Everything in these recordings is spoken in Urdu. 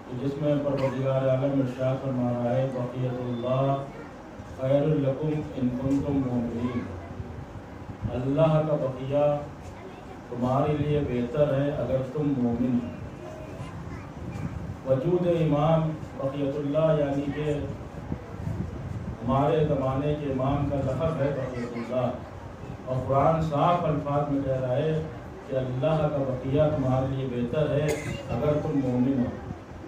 جس میں پروردگار عالم ارشاد فرما رہا ہے بقیت اللہ خیر لکم ان کنتم مؤمنین، اللہ کا بقیہ تمہارے لیے بہتر ہے اگر تم مومن ہو۔ وجود امام بقیت اللہ یعنی کہ ہمارے زمانے کے امام کا لقب ہے بقیت اللہ، اور قرآن صاف الفاظ میں کہہ رہا ہے کہ اللہ کا بقیہ تمہارے لیے بہتر ہے اگر تم مومن ہو۔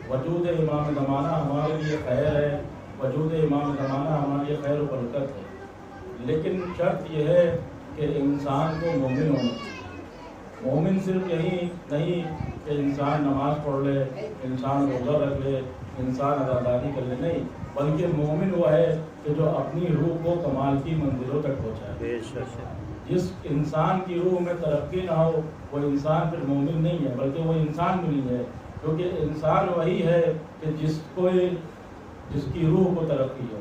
وجود امام زمانہ ہمارے لیے خیر ہے، وجود امام زمانہ ہمارے لیے خیر و برکت ہے، لیکن شرط یہ ہے کہ انسان کو مومن ہونا چاہیے۔ مومن صرف یہی نہیں کہ انسان نماز پڑھ لے، انسان روزہ رکھ لے، انسان عزاداری کر لے، نہیں، بلکہ مومن وہ ہے کہ جو اپنی روح کو کمال کی منزلوں تک پہنچائے۔ جس انسان کی روح میں ترقی نہ ہو وہ انسان پھر مومن نہیں ہے، بلکہ وہ انسان بھی نہیں ہے، کیونکہ انسان وہی ہے کہ جس کی روح کو ترقی ہو۔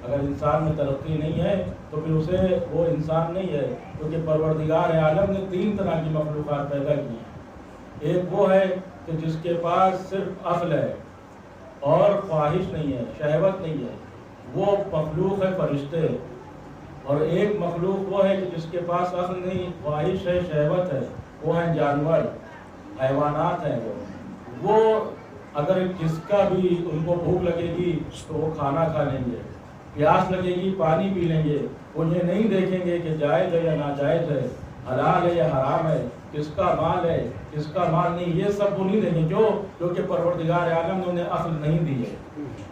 اگر انسان میں ترقی نہیں ہے تو پھر اسے وہ انسان نہیں ہے، کیونکہ پروردگار عالم نے 3 طرح کی مخلوقات پیدا کی ہیں۔ ایک وہ ہے کہ جس کے پاس صرف عقل ہے اور خواہش نہیں ہے، شہوت نہیں ہے، وہ مخلوق ہے فرشتے۔ اور ایک مخلوق وہ ہے کہ جس کے پاس عقل نہیں، خواہش ہے، شہوت ہے، وہ ہیں جانور، حیوانات ہیں۔ وہ اگر جس کا بھی ان کو بھوک لگے گی تو وہ کھانا کھا لیں گے، پیاس لگے گی پانی پی لیں گے، وہ یہ نہیں دیکھیں گے کہ جائز ہے یا ناجائز ہے، حلال ہے یا حرام ہے، کس کا مال ہے کس کا مال نہیں، یہ سب وہ نہیں دیں گے جو کہ پروردگار عالم نے انہیں عقل نہیں دی ہے۔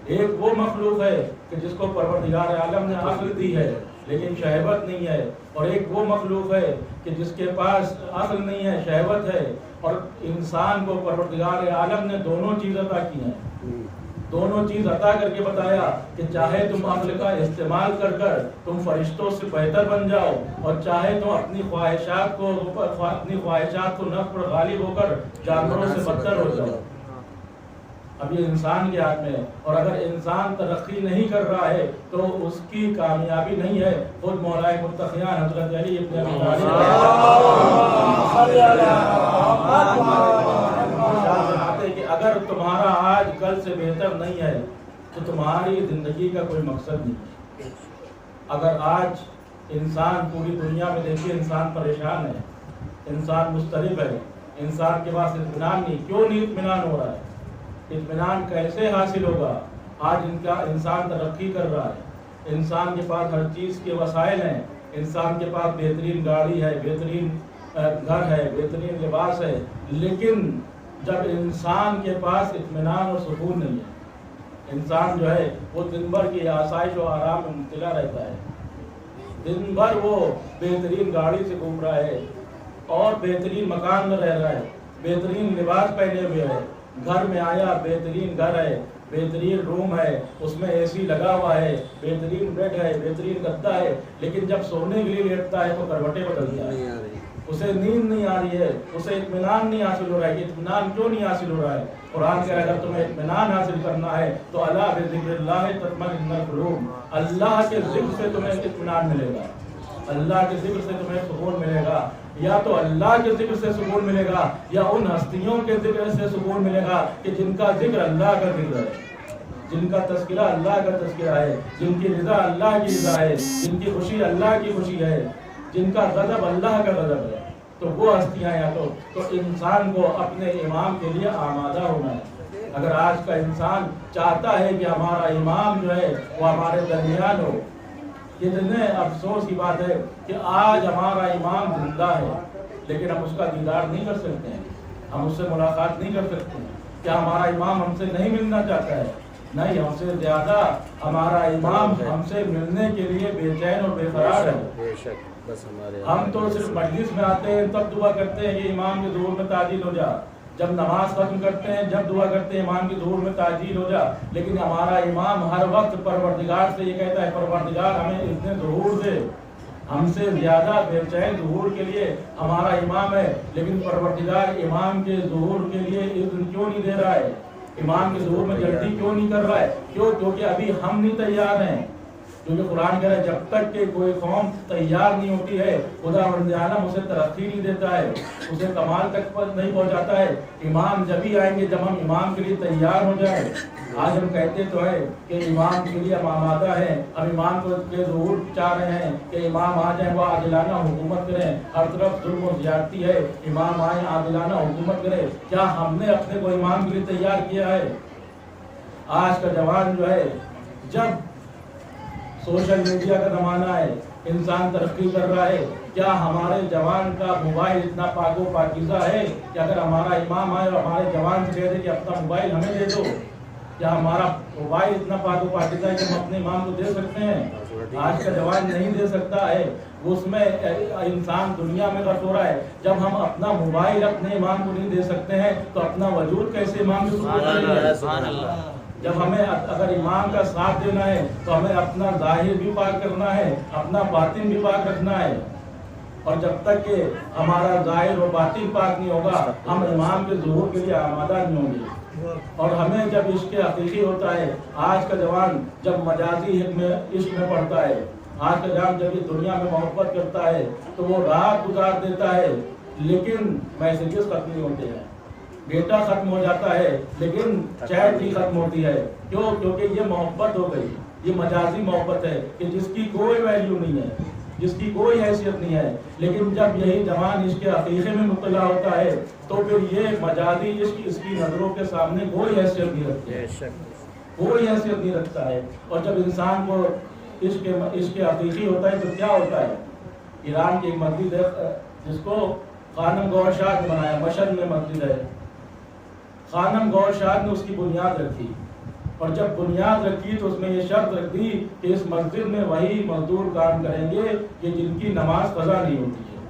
ایک وہ مخلوق ہے کہ جس کو پروردگار عالم نے عقل دی ہے لیکن شہوت نہیں ہے، اور ایک وہ مخلوق ہے کہ جس کے پاس عقل نہیں ہے، شہوت ہے، اور انسان کو پروردگار عالم نے دونوں چیز عطا کی ہیں۔ دونوں چیز عطا کر کے بتایا کہ چاہے تم عقل کا استعمال کر کر تم فرشتوں سے بہتر بن جاؤ، اور چاہے تم اپنی خواہشات کو نفس پر غالب ہو کر جانوروں سے بدتر ہو جاؤ۔ اب یہ انسان کے ہاتھ میں ہے، اور اگر انسان ترقی نہیں کر رہا ہے تو اس کی کامیابی نہیں ہے۔ خود مولائے متقیان حضرت علی ابن ابی طالب کہ اگر تمہارا آج کل سے بہتر نہیں ہے تو تمہاری زندگی کا کوئی مقصد نہیں۔ اگر آج انسان پوری دنیا میں دیکھیے انسان پریشان ہے، انسان مضطرب ہے، انسان کے پاس اطمینان نہیں، کیوں نہیں اطمینان ہو رہا ہے؟ اطمینان کیسے حاصل ہوگا؟ آج انسان ترقی کر رہا ہے، انسان کے پاس ہر چیز کے وسائل ہیں، انسان کے پاس بہترین گاڑی ہے، بہترین گھر ہے، بہترین لباس ہے، لیکن جب انسان کے پاس اطمینان اور سکون نہیں ہے، انسان جو ہے وہ دن بھر کی آسائش و آرام میں مبتلا رہتا ہے، دن بھر وہ بہترین گاڑی سے گھوم رہا ہے اور بہترین مکان میں رہ رہا ہے، بہترین لباس پہنے ہوئے ہے، گھر میں آیا بہترین گھر ہے، بہترین روم ہے، اس میں اے سی لگا ہوا ہے، بہترین بیڈ ہے، بہترین گدا ہے، لیکن جب سونے کے لیے لیٹتا ہے تو کروٹیں بدلتا ہے، اسے نیند نہیں آ رہی ہے، اسے اطمینان نہیں حاصل ہو رہا ہے۔ اطمینان کیوں نہیں حاصل ہو رہا ہے؟ قرآن کہہ رہا ہے اگر تمہیں اطمینان حاصل کرنا ہے تو الا بذکر اللہ تطمئن القلوب، اللہ کے ذکر سے تمہیں اطمینان ملے گا، اللہ کے ذکر سے تمہیں سکون ملے گا۔ یا تو اللہ کے ذکر سے سکون ملے گا یا ان ہستیوں کے ذکر سے سکون ملے گا کہ جن کا ذکر اللہ کا ذکر ہے، جن کا تذکرہ اللہ کا تذکرہ ہے، جن کی رضا اللہ کی رضا ہے، جن کی خوشی اللہ کی خوشی ہے، جن کا غضب اللہ کا غضب ہے۔ تو وہ ہستیاں یا تو انسان کو اپنے امام کے لیے آمادہ ہونا ہے۔ اگر آج کا انسان چاہتا ہے کہ ہمارا امام جو ہے وہ ہمارے درمیان ہو، کتنے افسوس کی بات ہے کہ آج ہمارا امام زندہ ہے لیکن ہم اس کا دیدار نہیں کر سکتے ہیں، ہم اس سے ملاقات نہیں کر سکتے ہیں۔ کیا ہمارا امام ہم سے نہیں ملنا چاہتا ہے؟ نہیں، ہم سے زیادہ ہمارا امام ہم سے ملنے کے لیے بے چین اور بے قرار ہے۔ ہم تو صرف مجلس میں آتے ہیں تب دعا کرتے ہیں کہ امام کے ظہور میں تعجیل ہو جا، جب نماز ختم کرتے ہیں جب دعا کرتے ہیں امام کے ظہور میں تعجیل ہو جا، لیکن ہمارا امام ہر وقت پروردگار سے یہ کہتا ہے پروردگار ہمیں اتنے ظہور دے۔ ہم سے زیادہ بے چین ظہور کے لیے ہمارا امام ہے، لیکن پروردگار امام کے ظہور کے لیے اذن کیوں نہیں دے رہا ہے؟ امام کے ظہور میں جلدی کیوں نہیں کر رہا ہے؟ کیوں؟ کیونکہ ابھی ہم نہیں تیار ہیں۔ کیونکہ قرآن کہہ رہا ہے جب تک کہ کوئی قوم تیار نہیں ہوتی ہے خدا بند عالم اسے ترقی نہیں دیتا ہے، اسے کمال تک نہیں پہنچاتا ہے۔ امام جبھی آئیں گے جب ہم امام کے لیے تیار ہو جائیں۔ آج ہم کہتے تو ہے کہ امام کے لیے ہم آمادہ ہیں، اب امام کو کے ظہور چاہ رہے ہیں کہ امام آ جائیں، وہ عادلانہ حکومت کریں، ہر طرف ظلم و زیادتی ہے، امام آئیں عادلانہ حکومت کرے۔ کیا ہم نے اپنے کو امام کے لیے تیار کیا ہے؟ آج کا جوان جو ہے، جب سوشل میڈیا کا زمانہ ہے، انسان ترقی کر رہا ہے، کیا ہمارے جوان کا موبائل اتنا پاک و پاکیزہ ہے کہ اگر ہمارا امام آئے اور ہمارے جوان سے کہہ دے کہ اپنا موبائل ہمیں دے دو، کیا ہمارا موبائل اتنا پاک و پاکیزہ ہے کہ ہم اپنے امام کو دے سکتے ہیں؟ آج کا جوان نہیں دے سکتا ہے۔ اس میں انسان دنیا میں غرق ہو رہا ہے۔ جب ہم اپنا موبائل اپنے امام کو نہیں دے سکتے ہیں تو اپنا وجود کیسے امام کے ثبوت کریں گے؟ جب ہمیں اگر امام کا ساتھ دینا ہے تو ہمیں اپنا ظاہر بھی پاک کرنا ہے، اپنا باطن بھی پاک رکھنا ہے، اور جب تک کہ ہمارا ظاہر و باطن پاک نہیں ہوگا ہم امام کے ظہور کے لیے آمادہ نہیں ہوں گے۔ اور ہمیں جب عشق حقیقی ہوتا ہے، آج کا جوان جب مجازی عشق میں پڑتا ہے، آج کا جوان جب یہ دنیا میں محبت کرتا ہے تو وہ رات گزار دیتا ہے، لیکن میسیجز ختم نہیں ہوتے ہیں، ڈیٹا ختم ہو جاتا ہے، لیکن چیٹ بھی ختم ہوتی ہے۔ کیوں؟ کیونکہ یہ محبت ہو گئی، یہ مجازی محبت ہے کہ جس کی کوئی ویلیو نہیں ہے، جس کی کوئی حیثیت نہیں ہے۔ لیکن جب یہی جوان عشق حقیقی میں مبتلا ہوتا ہے تو پھر یہ مجازی عشق اس کی نظروں کے سامنے کوئی حیثیت نہیں رکھتی ہے، کوئی حیثیت نہیں رکھتا ہے۔ اور جب انسان کو عشق حقیقی ہوتا ہے تو کیا ہوتا ہے؟ ایران کی ایک مسجد ہے جس کو خانم گور شاہ نے بنایا، مشہد میں مسجد ہے، خانم گور شاہ نے اس کی بنیاد رکھی، اور جب بنیاد رکھی تو اس میں یہ شرط رکھ دی کہ اس مسجد میں وہی مزدور کام کریں گے کہ جن کی نماز قضا نہیں ہوتی ہے،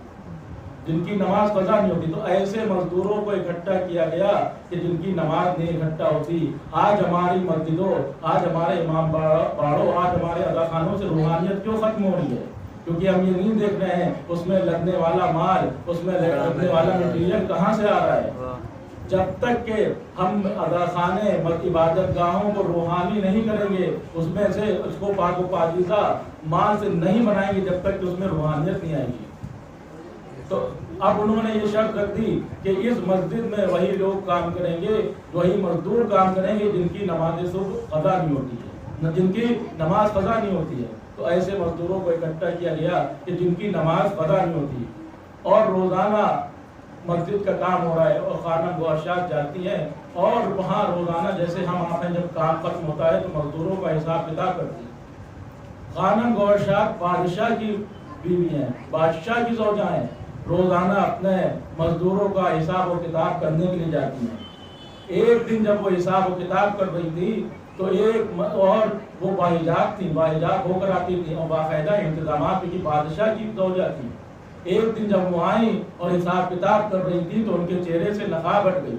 جن کی نماز قضا نہیں ہوتی۔ تو ایسے مزدوروں کو اکٹھا کیا گیا کہ جن کی نماز نہیں اکٹھا ہوتی۔ آج ہماری مسجدوں، آج ہمارے امام باڑوں، آج ہمارے ادا خانوں سے روحانیت کیوں ختم ہو رہی ہے؟ کیونکہ ہم یہ نہیں دیکھ رہے ہیں اس میں لگنے والا مال، اس میں لگنے والا مٹیریل کہاں سے آ رہا ہے۔ جب تک کہ ہم ادا خانے عبادت گاہوں کو روحانی نہیں کریں گے، اس میں سے اس کو پاک و پاکیزہ مال سے نہیں بنائیں گے، جب تک کہ اس میں روحانیت نہیں آئے گی۔ تو اب انہوں نے یہ شرط رکھ دی کہ اس مسجد میں وہی لوگ کام کریں گے، وہی مزدور کام کریں گے جن کی نماز صبح قضا نہیں ہوتی ہے، جن کی نماز قضا نہیں ہوتی ہے۔ تو ایسے مزدوروں کو اکٹھا کیا گیا کہ جن کی نماز قضا نہیں ہوتی، اور روزانہ مسجد کا کام ہو رہا ہے، اور خانم گوشات جاتی ہیں اور وہاں روزانہ جیسے ہم آتے ہیں جب کام ختم ہوتا ہے تو مزدوروں کا حساب کتاب کرتی ہیں۔ خانم گوشات بادشاہ کی بیوی ہیں، بادشاہ کی زوجہ ہیں، روزانہ اپنے مزدوروں کا حساب و کتاب کرنے کے لیے جاتی ہیں۔ ایک دن جب وہ حساب و کتاب کر رہی تھی تو ایک اور وہ باحجاب تھی، باحجاب ہو کر آتی تھی اور باقاعدہ انتظامات کی بادشاہ کی زوجہ تھی۔ ایک دن جب وہ آئیں اور حساب کتاب کر رہی تھی تو ان کے چہرے سے نقاب ہٹ گئی،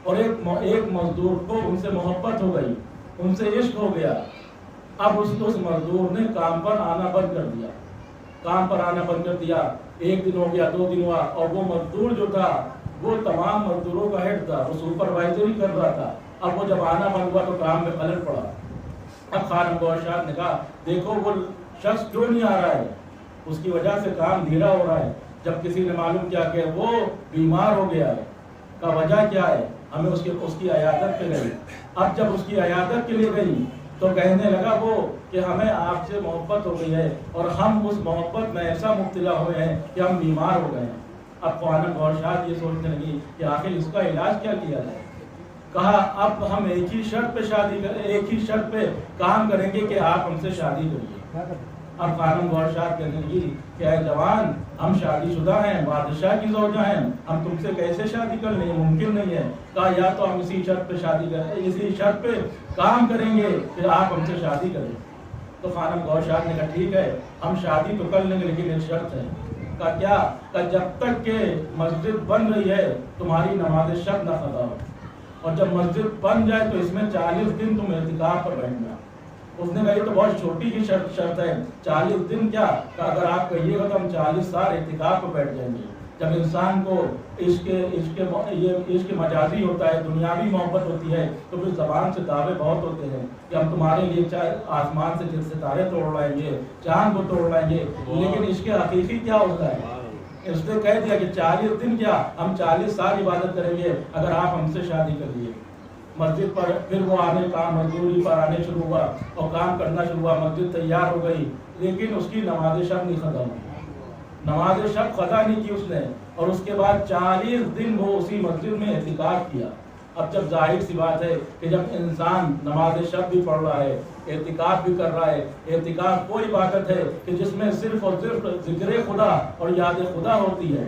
اور ایک مزدور کو ان سے محبت ہو گئی، ان سے عشق ہو گیا۔ اب اس مزدور نے کام پر آنا بند کر دیا، کام پر آنا بند کر دیا۔ ایک دن ہو گیا، 2 دن ہوا، اور وہ مزدور جو تھا وہ تمام مزدوروں کا ہیڈ تھا، وہ سپروائزر ہی کر رہا تھا۔ اب وہ جب آنا بند ہوا تو کام میں خلل پڑا۔ اب خانم گوشات نے کہا دیکھو وہ شخص کیوں نہیں آ رہا ہے، اس کی وجہ سے کام دھیرا ہو رہا ہے۔ جب کسی نے معلوم کیا کہ وہ بیمار ہو گیا ہے، کا وجہ کیا ہے، ہمیں اس کی عیادت پہ گئی۔ اب جب اس کی عیادت کے لیے گئی تو کہنے لگا وہ کہ ہمیں آپ سے محبت ہو گئی ہے، اور ہم اس محبت میں ایسا مبتلا ہوئے ہیں کہ ہم بیمار ہو گئے ہیں۔ اب خانم گوشات یہ سوچنے لگی کہ آخر اس کا علاج کیا کیا جائے۔ کہا اب ہم ایک ہی شرط پہ کام کریں گے کہ آپ ہم سے شادی کریے۔ اب خانم گوشات کہنے لگی کہ اے جوان، ہم شادی شدہ ہیں، بادشاہ کی زوجہ ہیں، ہم تم سے کیسے شادی کر لیں، ممکن نہیں ہے۔ کہا یا تو ہم اسی شرط پہ شادی کریں، اسی شرط پہ کام کریں گے پھر آپ ہم سے شادی کریں۔ تو خانم گوشات نے کہا ٹھیک ہے ہم شادی تو کر لیں گے، لیکن ایک شرط ہے۔ کہا کیا؟ کہا جب تک کہ مسجد بن رہی ہے تمہاری نماز شب نہ قضا ہو، اور جب مسجد بن جائے تو اس میں 40 دن تم اعتکاف پر بیٹھنا۔ اس نے کہا یہ تو بہت چھوٹی کی شرط ہے، 40 دن کیا؟ کہ اگر آپ کہیے گا تو ہم 40 سال اعتکاف پر بیٹھ جائیں گے۔ جب انسان کو عشق مجازی ہوتا ہے، دنیاوی محبت ہوتی ہے، تو پھر زبان سے دعوے بہت ہوتے ہیں کہ ہم تمہارے لیے چاہے آسمان سے ستارے توڑ لائیں گے، چاند کو توڑ لائیں گے، لیکن عشق حقیقی کیا ہوتا ہے؟ اس نے کہہ دیا کہ 40 دن کیا، ہم 40 سال عبادت کریں گے اگر آپ ہم سے شادی کر لیے۔ مسجد پر پھر وہ آنے کام مزدوری پر آنے شروع ہوا اور کام کرنا شروع ہوا، مسجد تیار ہو گئی، لیکن اس کی نماز شب نہیں ختم ہوئی، نماز شب قضا نہیں کی اس نے، اور اس کے بعد 40 دن وہ اسی مسجد میں اعتکاف کیا۔ اب جب ظاہر سی بات ہے کہ جب انسان نماز شب بھی پڑھ رہا ہے، اعتکاف بھی کر رہا ہے، اعتکاف وہ عبادت ہے کہ جس میں صرف اور صرف ذکر خدا اور یاد خدا ہوتی ہے،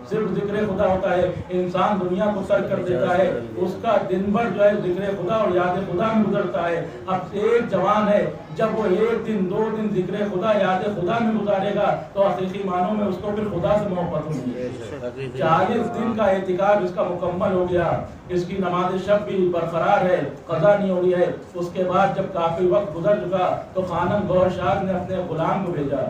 صرف ذکر خدا ہوتا ہے، انسان دنیا کو ترک کر دیتا ہے، اس کا دن بھر جو ہے ذکر خدا اور یاد خدا میں گزرتا ہے۔ اب ایک جوان ہے، جب وہ 1 دن 2 دن ذکر خدا یاد خدا میں گزارے گا تو حقیقی معنوں میں اس کو پھر خدا سے محبت ہوگی۔ 40 دن کا اعتکاف اس کا مکمل ہو گیا، اس کی نماز شب بھی برقرار ہے، قضا نہیں ہو رہی ہے۔ اس کے بعد جب کافی وقت گزر چکا تو خانم گور شاہ نے اپنے غلام کو بھیجا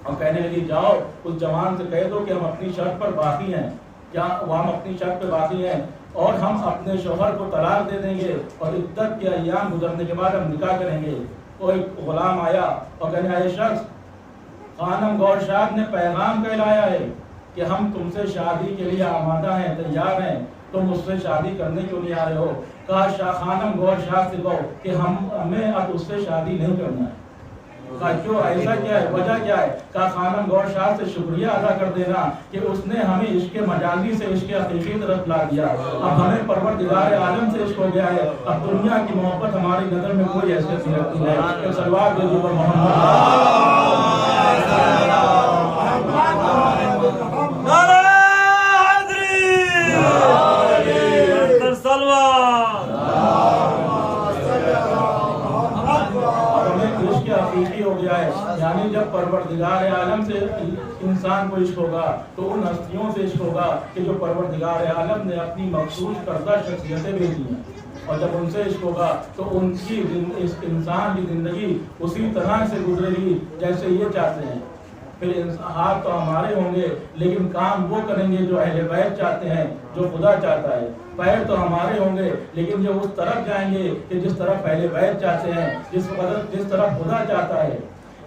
اور کہنے لگی جاؤ اس جوان سے کہہ دو کہ ہم اپنی شرط پر باقی ہیں، کیا وہ ہم اپنی شرط پہ باقی ہیں اور ہم اپنے شوہر کو طلاق دے دیں گے اور عدت کے ایام گزرنے کے بعد ہم نکاح کریں گے۔ تو ایک غلام آیا اور کہنے آئے شخص، خانم گور شاہ نے پیغام کہلایا ہے کہ ہم تم سے شادی کے لیے آمادہ ہیں، تیار ہیں، تم مجھ سے شادی کرنے کیوں نہیں آ رہے ہو؟ کہا خانم گور شاہ سے کہو کہ ہمیں اب اس سے شادی نہیں کرنا ہے۔ کہا کیوں، ایسا کیا ہے، وجہ کیا ہے؟ کہا خانم گور شاہ سے شکریہ ادا کر دینا کہ اس نے ہمیں عشق مجازی سے عشق حقیقی طرف لا دیا، اب ہمیں پروردگار عالم سے عشق ہو گیا ہے، اب دنیا کی محبت ہماری نظر میں کوئی حیثیت نہیں رکھتی ہے۔ کہ صلوات دے دو پر ہو گیا ہے، یعنی جب پروردگار عالم سے انسان کو عشق ہوگا تو ان ہستیوں سے عشق ہوگا کہ جو پروردگار عالم نے اپنی مخصوص کردہ شخصیتیں بھیجی ہیں، اور جب ان سے عشق ہوگا تو ان کی اس انسان کی زندگی اسی طرح سے گزرے گی جیسے یہ چاہتے ہیں۔ پھر ہاتھ تو ہمارے ہوں گے لیکن کام وہ کریں گے جو اہل بیت چاہتے ہیں، جو خدا چاہتا ہے۔ پیر تو ہمارے ہوں گے لیکن جو اس طرف جائیں گے کہ جس طرف اہل بیت چاہتے ہیں، جس طرف خدا چاہتا ہے۔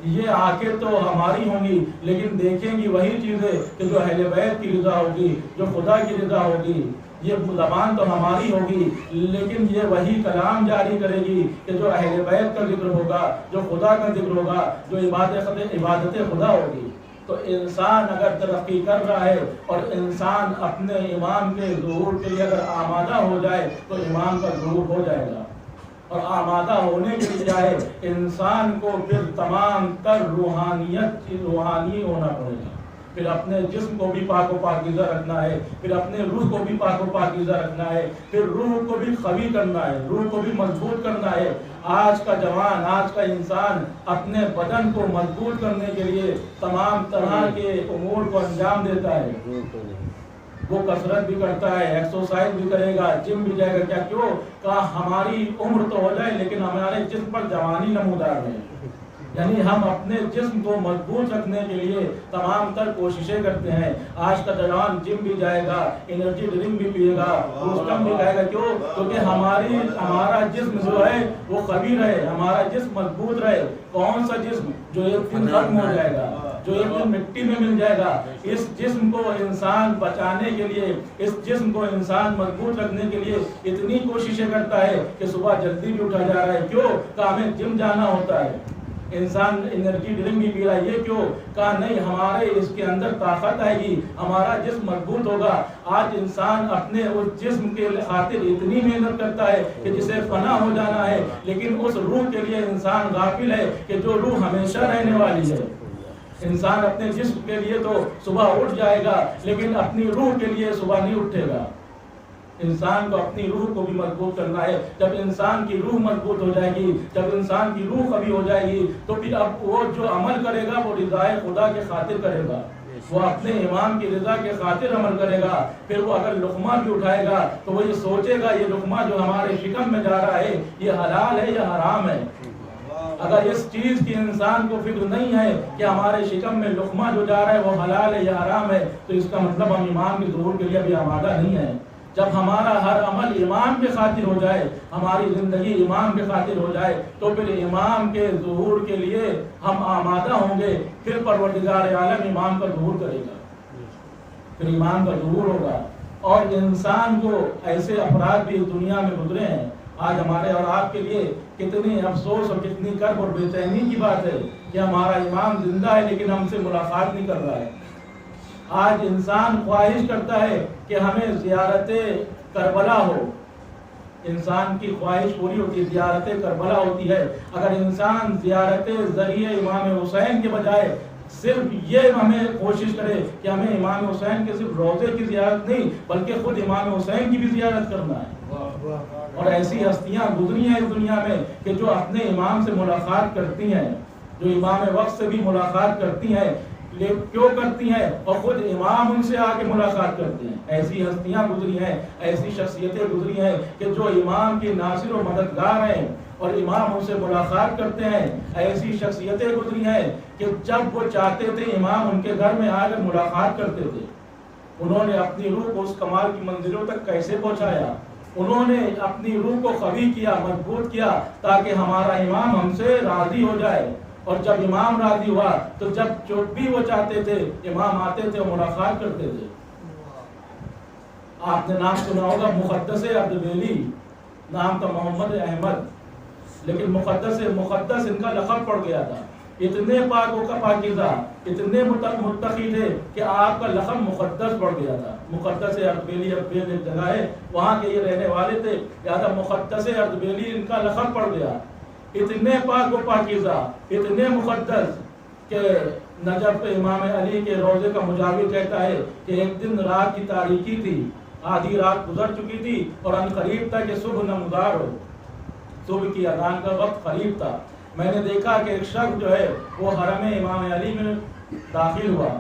یہ آنکھیں تو ہماری ہوں گی لیکن دیکھیں گی وہی چیزیں کہ جو اہل بیت کی رضا ہوگی، جو خدا کی رضا ہوگی۔ یہ زبان تو ہماری ہوگی لیکن یہ وہی کلام جاری کرے گی کہ جو اہل بیت کا ذکر ہوگا، جو خدا کا ذکر ہوگا، جو عبادت خدا ہوگی۔ تو انسان اگر ترقی کر رہا ہے اور انسان اپنے امام کے ظہور کے لیے اگر آمادہ ہو جائے تو امام کا ظہور ہو جائے گا، اور آمادہ ہونے کے لیے جائے انسان کو پھر تمام تر روحانی ہونا پڑے گا۔ پھر اپنے جسم کو بھی پاک و پاکیزہ رکھنا ہے، پھر اپنے روح کو بھی پاک و پاکیزہ رکھنا ہے، پھر روح کو بھی قوی کرنا ہے، روح کو بھی مضبوط کرنا ہے۔ آج کا جوان، آج کا انسان اپنے بدن کو مضبوط کرنے کے لیے تمام طرح کے امور کو انجام دیتا ہے۔ وہ کسرت بھی کرتا ہے، ایکسرسائز بھی کرے گا، جم بھی جائے گا۔ کیا کیوں؟ کہا ہماری عمر تو ہو جائے لیکن ہمارے جسم پر جوانی نمودار ہے، یعنی ہم اپنے جسم کو مضبوط رکھنے کے لیے تمام تر کوششیں کرتے ہیں۔ آج کا جوان جم بھی جائے گا، انرجی ڈرنک بھی پیے گا، پوسٹم بھی کھائے گا۔ کیوں؟ کیونکہ ہمارا جسم جو ہے وہ قوی رہے، ہمارا جسم مضبوط رہے۔ کون سا جسم جو ایک دن ختم ہو جائے گا، جو ایک دن مٹی میں مل جائے گا؟ اس جسم کو انسان بچانے کے لیے، اس جسم کو انسان مضبوط رکھنے کے لیے اتنی کوششیں کرتا ہے کہ صبح جلدی بھی اٹھا جا رہا ہے۔ کیوں؟ کہ ہمیں جم جانا ہوتا ہے۔ انسان انرجی ڈرنک بھی پی رہا ہے، یہ کیوں؟ کہا نہیں، ہمارے اس کے اندر طاقت آئے گی، ہمارا جسم مضبوط ہوگا۔ آج انسان اپنے اس جسم کے خاطر اتنی محنت کرتا ہے کہ جسے فنا ہو جانا ہے، لیکن اس روح کے لیے انسان غافل ہے کہ جو روح ہمیشہ رہنے والی ہے۔ انسان اپنے جسم کے لیے تو صبح اٹھ جائے گا لیکن اپنی روح کے لیے صبح نہیں اٹھے گا۔ انسان کو اپنی روح کو بھی مضبوط کرنا ہے۔ جب انسان کی روح مضبوط ہو جائے گی، جب انسان کی روح قوی ہو جائے گی تو پھر اب وہ جو عمل کرے گا وہ رضائے خدا کے خاطر کرے گا، وہ اپنے امام کی رضا کے خاطر عمل کرے گا۔ پھر وہ اگر لقمہ بھی اٹھائے گا تو وہ یہ سوچے گا یہ لقمہ جو ہمارے شکم میں جا رہا ہے یہ حلال ہے یا حرام ہے۔ اگر اس چیز کی انسان کو فکر نہیں ہے کہ ہمارے شکم میں لقمہ جو جا رہا ہے وہ حلال ہے یا حرام ہے، تو اس کا مطلب ہم ایمان کے ظہور کے لیے بھی آمادہ نہیں ہے۔ جب ہمارا ہر عمل ایمان کے خاطر ہو جائے، ہماری زندگی ایمان کے خاطر ہو جائے، تو پھر ایمان کے ظہور کے لیے ہم آمادہ ہوں گے، پھر پروردگار عالم ایمان کا ظہور کرے گا، پھر ایمان کا ظہور ہوگا۔ اور انسان کو ایسے افراد بھی دنیا میں گزرے ہیں، آج ہمارے اور آپ کے لیے کتنی افسوس اور کتنی کرب اور بے چینی کی بات ہے کہ ہمارا ایمان زندہ ہے لیکن ہم سے ملاقات نہیں کر رہا ہے۔ آج انسان خواہش کرتا ہے کہ ہمیں زیارت کربلا ہو، انسان کی خواہش پوری ہوتی ہے، زیارت کربلا ہوتی ہے۔ اگر انسان زیارت ذریعہ امام حسین کے بجائے صرف یہ ہمیں کوشش کرے کہ ہمیں امام حسین کے صرف روضے کی زیارت نہیں بلکہ خود امام حسین کی بھی زیارت کرنا ہے۔ اور ایسی ہستیاں گزری ہیں اس دنیا میں کہ جو اپنے امام سے ملاقات کرتی ہیں، جو امام وقت سے بھی ملاقات کرتی ہیں، کیوں کرتی ہیں؟ اور خود امام ان سے آ کے ملاقات کرتے ہیں۔ ایسی ہستیاں گزری ہیں، ایسی شخصیتیں گزری ہیں کہ جو امام کی ناصر و مددگار ہیں اور امام ان سے ملاقات کرتے ہیں۔ ایسی شخصیتیں گزری ہیں کہ جب وہ چاہتے تھے امام ان کے گھر میں آ کر ملاقات کرتے تھے۔ انہوں نے اپنی روح کو اس کمال کی منزلوں تک کیسے پہنچایا؟ انہوں نے اپنی روح کو قوی کیا، مضبوط کیا تاکہ ہمارا امام ہم سے راضی ہو جائے۔ اور جب امام راضی ہوا تو جب بھی وہ چاہتے تھے امام آتے تھے اور ملاقات کرتے تھے۔ آپ نے نام سنا ہوگا مقدس اردبیلی، نام تھا محمد احمد، لیکن مقدس ان کا لقب پڑ گیا تھا۔ اتنے پاک و پاکیزہ، اتنے متقی تھے کہ آپ کا لقب مقدس پڑ گیا تھا۔ مقدس اردبیلی ایک جگہ ہے، وہاں کے یہ رہنے والے تھے، لہٰذا مقدس اردبیلی ان کا لقب پڑ گیا۔ اتنے پاک و پاکیزہ، اتنے مقدس کہ نجف امام علی کے روضے کا مجاور کہتا ہے کہ ایک دن رات کی تاریکی تھی، آدھی رات گزر چکی تھی اور ان قریب تھا کہ صبح نمودار ہو، صبح کی اذان کا وقت قریب تھا۔ میں نے دیکھا کہ ایک شخص جو ہے وہ حرم امام علی میں داخل ہوا۔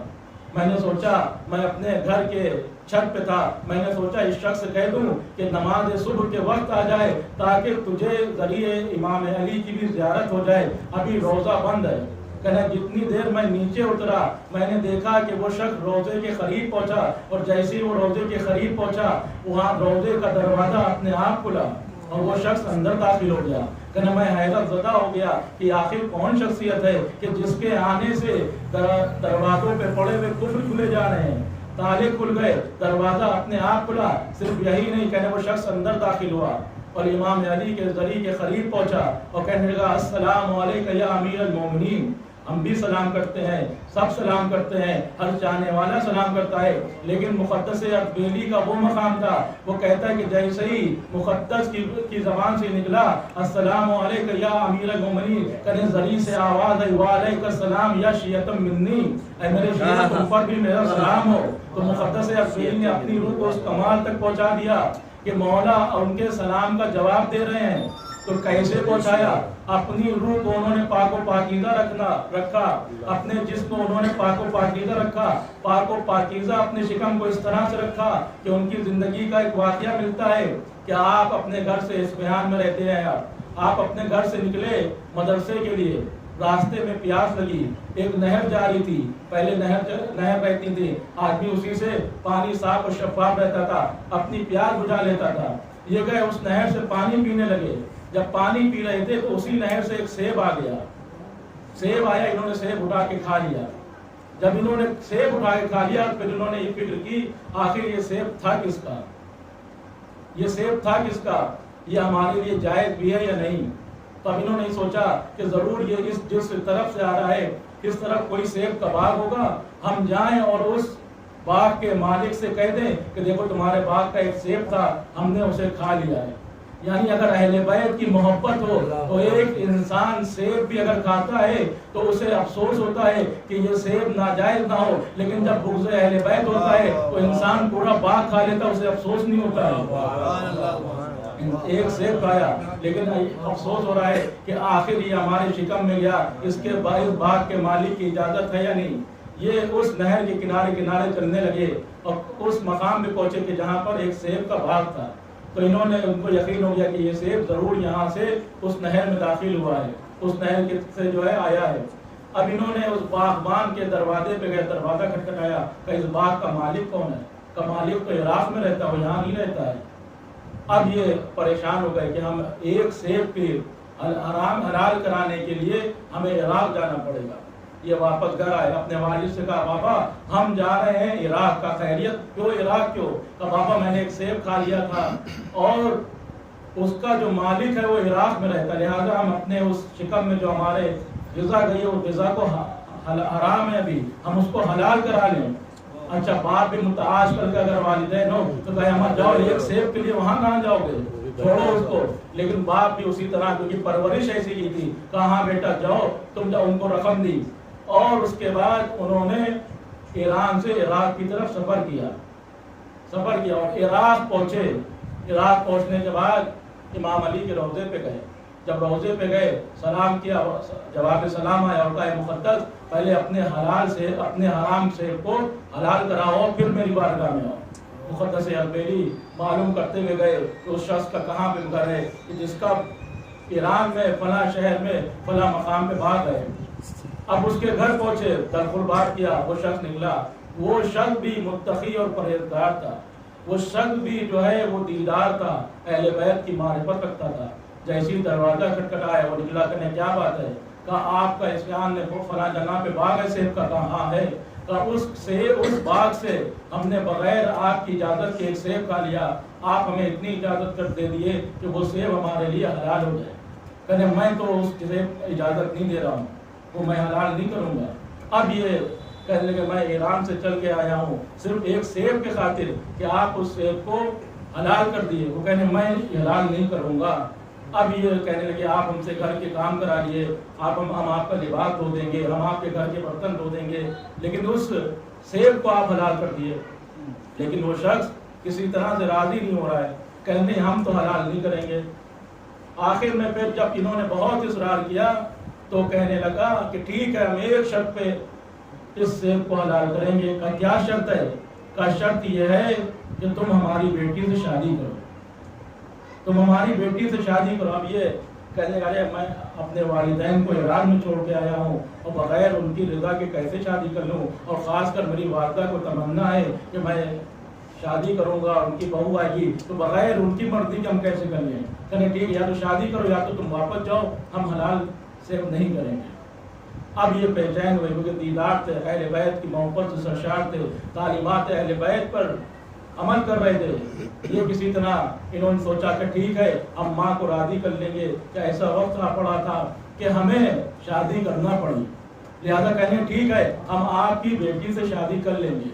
میں نے سوچا، میں اپنے گھر کے چھت پہ تھا، میں نے سوچا اس شخص سے کہہ دوں کہ نماز صبح کے وقت آ جائے تاکہ تجھے ذریعے امام علی کی بھی زیارت ہو جائے، ابھی روزہ بند ہے۔ کہنا جتنی دیر میں نیچے اترا میں نے دیکھا کہ وہ شخص روزے کے قریب پہنچا، اور جیسے ہی وہ روزے کے قریب پہنچا وہاں روزے کا دروازہ اپنے آپ کھلا اور وہ شخص اندر داخل ہو گیا۔ کہنا میں حیرت زدہ ہو گیا کہ آخر کون شخصیت ہے کہ جس کے آنے سے دروازوں پہ پڑے ہوئے قفل کھلے جا رہے ہیں، تالے کھل گئے، دروازہ اپنے آپ کھلا۔ صرف یہی نہیں، کہنے وہ شخص اندر داخل ہوا اور امام علی کے ذریعے کے قریب پہنچا اور کہنے لگا السلام علیکم یا امیر المومنین۔ ہم بھی سلام کرتے ہیں، سب سلام کرتے ہیں، ہر چاہنے والا سلام کرتا ہے، لیکن مقدس اردبیلی کا وہ مقام تھا، وہ کہتا ہے کہ جیسے ہی مقدس کی زبان سے نکلا السلام علیکم یا امیر المومنین، کہنے ذریعے سے آواز ہے وعلیکم السلام یا شیعتم منی، اے میرے شیعہ تم پر بھی میرا سلام ہو۔ تو مقدس اردبیلی نے اپنی روح کو اس کمال تک پہنچا دیا کہ مولا ان کے سلام کا جواب دے رہے ہیں۔ تو کیسے پہنچایا؟ اپنی روح کو انہوں نے پاک و پاکیزہ رکھا، اپنے جسم کو انہوں نے پاک و پاکیزہ رکھا، پاک و پاکیزہ اپنے شکم کو اس طرح سے رکھا کہ ان کی زندگی کا ایک واقعہ ملتا ہے کہ آپ اپنے گھر سے اصفہان میں رہتے ہیں، آپ اپنے گھر سے نکلے مدرسے کے لیے، راستے میں پیاس لگی، ایک نہر جاری تھی، پہلے نہر رہتی تھی، آدمی اسی سے پانی صاف اور شفاف رہتا تھا، اپنی پیاس بجھا لیتا تھا۔ یہ گئے اس نہر سے پانی پینے لگے، جب پانی پی رہے تھے تو اسی نہر سے ایک سیب آ گیا، سیب آیا، انہوں نے سیب اٹھا کے کھا لیا۔ جب انہوں نے سیب اٹھا کے کھا لیا پھر انہوں نے یہ فکر کی آخر یہ سیب تھا کس کا، یہ سیب تھا کس کا، یہ ہمارے لیے جائز بھی ہے یا نہیں۔ تب انہوں نے سوچا کہ ضرور یہ جس طرف سے آ رہا ہے اس طرف کوئی سیب کا باغ ہوگا، ہم جائیں اور اس باغ کے مالک سے کہہ دیں کہ دیکھو تمہارے باغ کا ایک سیب تھا، ہم نے اسے کھا لیا ہے۔ یعنی اگر اہل بیت کی محبت ہو تو ایک انسان سیب بھی اگر کھاتا ہے تو اسے افسوس ہوتا ہے کہ یہ سیب ناجائز نہ ہو، لیکن جب بغض اہل بیت ہوتا ہے تو انسان پورا باغ کھا لیتا ہے، اسے افسوس نہیں ہوتا ہے۔ ایک سیب کھایا لیکن افسوس ہو رہا ہے کہ آخر یہ ہمارے شکم میں گیا، اس کے باغ کے مالک کی اجازت ہے یا نہیں۔ یہ اس نہر کے کنارے چلنے لگے اور اس مقام پہ پہنچے کہ جہاں پر ایک سیب کا باغ تھا۔ تو انہوں نے ان کو یقین ہو گیا کہ یہ سیب ضرور یہاں سے اس نہر میں داخل ہوا ہے، اس نہر سے جو ہے آیا ہے۔ اب انہوں نے اس باغبان کے دروازے پہ گئے، دروازہ کھٹکھٹایا کہ اس باغ کا مالک کون ہے؟ کا مالک تو عراق میں رہتا ہے، وہ یہاں نہیں رہتا ہے۔ اب یہ پریشان ہو گئے کہ ہم ایک سیب کے حرام حلال کرانے کے لیے ہمیں عراق جانا پڑے گا۔ یہ واپس گھر آئے، اپنے والد سے کہا بابا ہم جا رہے ہیں عراق، کا خیریت؟ کیوں عراق کیوں؟ کہا بابا میں نے ایک سیب کھا لیا تھا اور اس کا جو مالک ہے وہ عراق میں رہتا ہے، لہٰذا ہم اپنے اس شکم میں جو ہمارے غذا گئی ہے وہ غذا کو حرام ہے، ابھی ہم اس کو حلال کرا لیں۔ اچھا باپ بھی متعاش کر کے اگر والدین ہو تو کہے ہم جاؤ ایک سیب کے لیے وہاں کہاں جاؤ گے، چھوڑو اس کو۔ لیکن باپ بھی اسی طرح، کیونکہ پرورش ایسی کی تھی، کہاں بیٹا جاؤ، تم جاؤ، ان کو رقم دی۔ اور اس کے بعد انہوں نے ایران سے عراق کی طرف سفر کیا اور عراق پہنچے۔ عراق پہنچنے کے بعد امام علی کے روضے پہ گئے۔ جب روضے پہ گئے سلام کیا، جواب سلام آیا اور کہا مقدس پہلے اپنے حلال سے اپنے حرام سے کو حلال کراؤ پھر میری بارگاہ میں آؤ۔ مقدس اربیلی معلوم کرتے ہوئے گئے کہ اس شخص کا کہاں پہ گھر ہے، جس کا ایران میں فلاں شہر میں فلاں مقام پہ باغ ہے۔ اب اس کے گھر پہنچے، دخل بات کیا، وہ شخص نکلا۔ وہ شخص بھی متقی اور پرہیزگار تھا، وہ شخص بھی جو ہے وہ دیندار تھا، اہل بیت کی معرفت رکھتا تھا۔ جیسی دروازہ کھٹکھٹایا وہ نکلا، کہنے کیا بات ہے؟ کہا آپ کا اسیان نے فلاں جگہ پہ باغ ہے سیب کا؟ کہاں ہے؟ کہا اس باغ سے ہم نے بغیر آپ کی اجازت کے ایک سیب کھا لیا، آپ ہمیں اتنی اجازت کر دے دیے کہ وہ سیب ہمارے لیے حلال ہو جائے۔ کہنے میں تو اس سیب اجازت نہیں دے رہا ہوں، وہ میں حلال نہیں کروں گا۔ اب یہ کہنے لگے میں ایران سے چل کے آیا ہوں صرف ایک سیب کے خاطر کہ آپ اس سیب کو حلال کر دیے۔ وہ کہنے میں حلال نہیں کروں گا۔ اب یہ کہنے لگے آپ ہم سے گھر کے کام کرا لیے، ہم آپ کا لباس دھو دیں گے، ہم آپ کے گھر کے برتن دھو دیں گے، لیکن اس سیب کو آپ حلال کر دیے۔ لیکن وہ شخص کسی طرح سے راضی نہیں ہو رہا ہے، کہنے ہم تو حلال نہیں کریں گے۔ آخر میں پھر جب انہوں نے بہت اصرار کیا تو کہنے لگا کہ ٹھیک ہے ہم ایک شرط پہ اس سیب کو حلال کریں گے۔ کہا کیا شرط ہے؟ کہا شرط یہ ہے کہ تم ہماری بیٹی سے شادی کرو، تم ہماری بیٹی سے شادی کرو۔ اب یہ کہنے لگے میں اپنے والدین کو ایران میں چھوڑ کے آیا ہوں اور بغیر ان کی رضا کے کیسے شادی کر لوں، اور خاص کر میری والدہ کو تمنا ہے کہ میں شادی کروں گا، ان کی بہو آئے گی تو بغیر ان کی مرضی کے ہم کیسے کر لیں۔ کہنے ٹھیک یا تو شادی کرو یا تو تم واپس جاؤ، ہم حلال سیب نہیں کریں گے۔ اب یہ پہچان ہوئے کیونکہ دیدار تھے، اہل بیت کی محبت سے سرشار تھے، تعلیمات اہل بیت پر عمل کر رہے تھے۔ یہ کسی طرح انہوں نے سوچا کہ ٹھیک ہے ہم ماں کو راضی کر لیں گے، کہ ایسا وقت آ پڑا تھا کہ ہمیں شادی کرنا پڑی، لہذا کہنے ٹھیک ہے ہم آپ کی بیٹی سے شادی کر لیں گے۔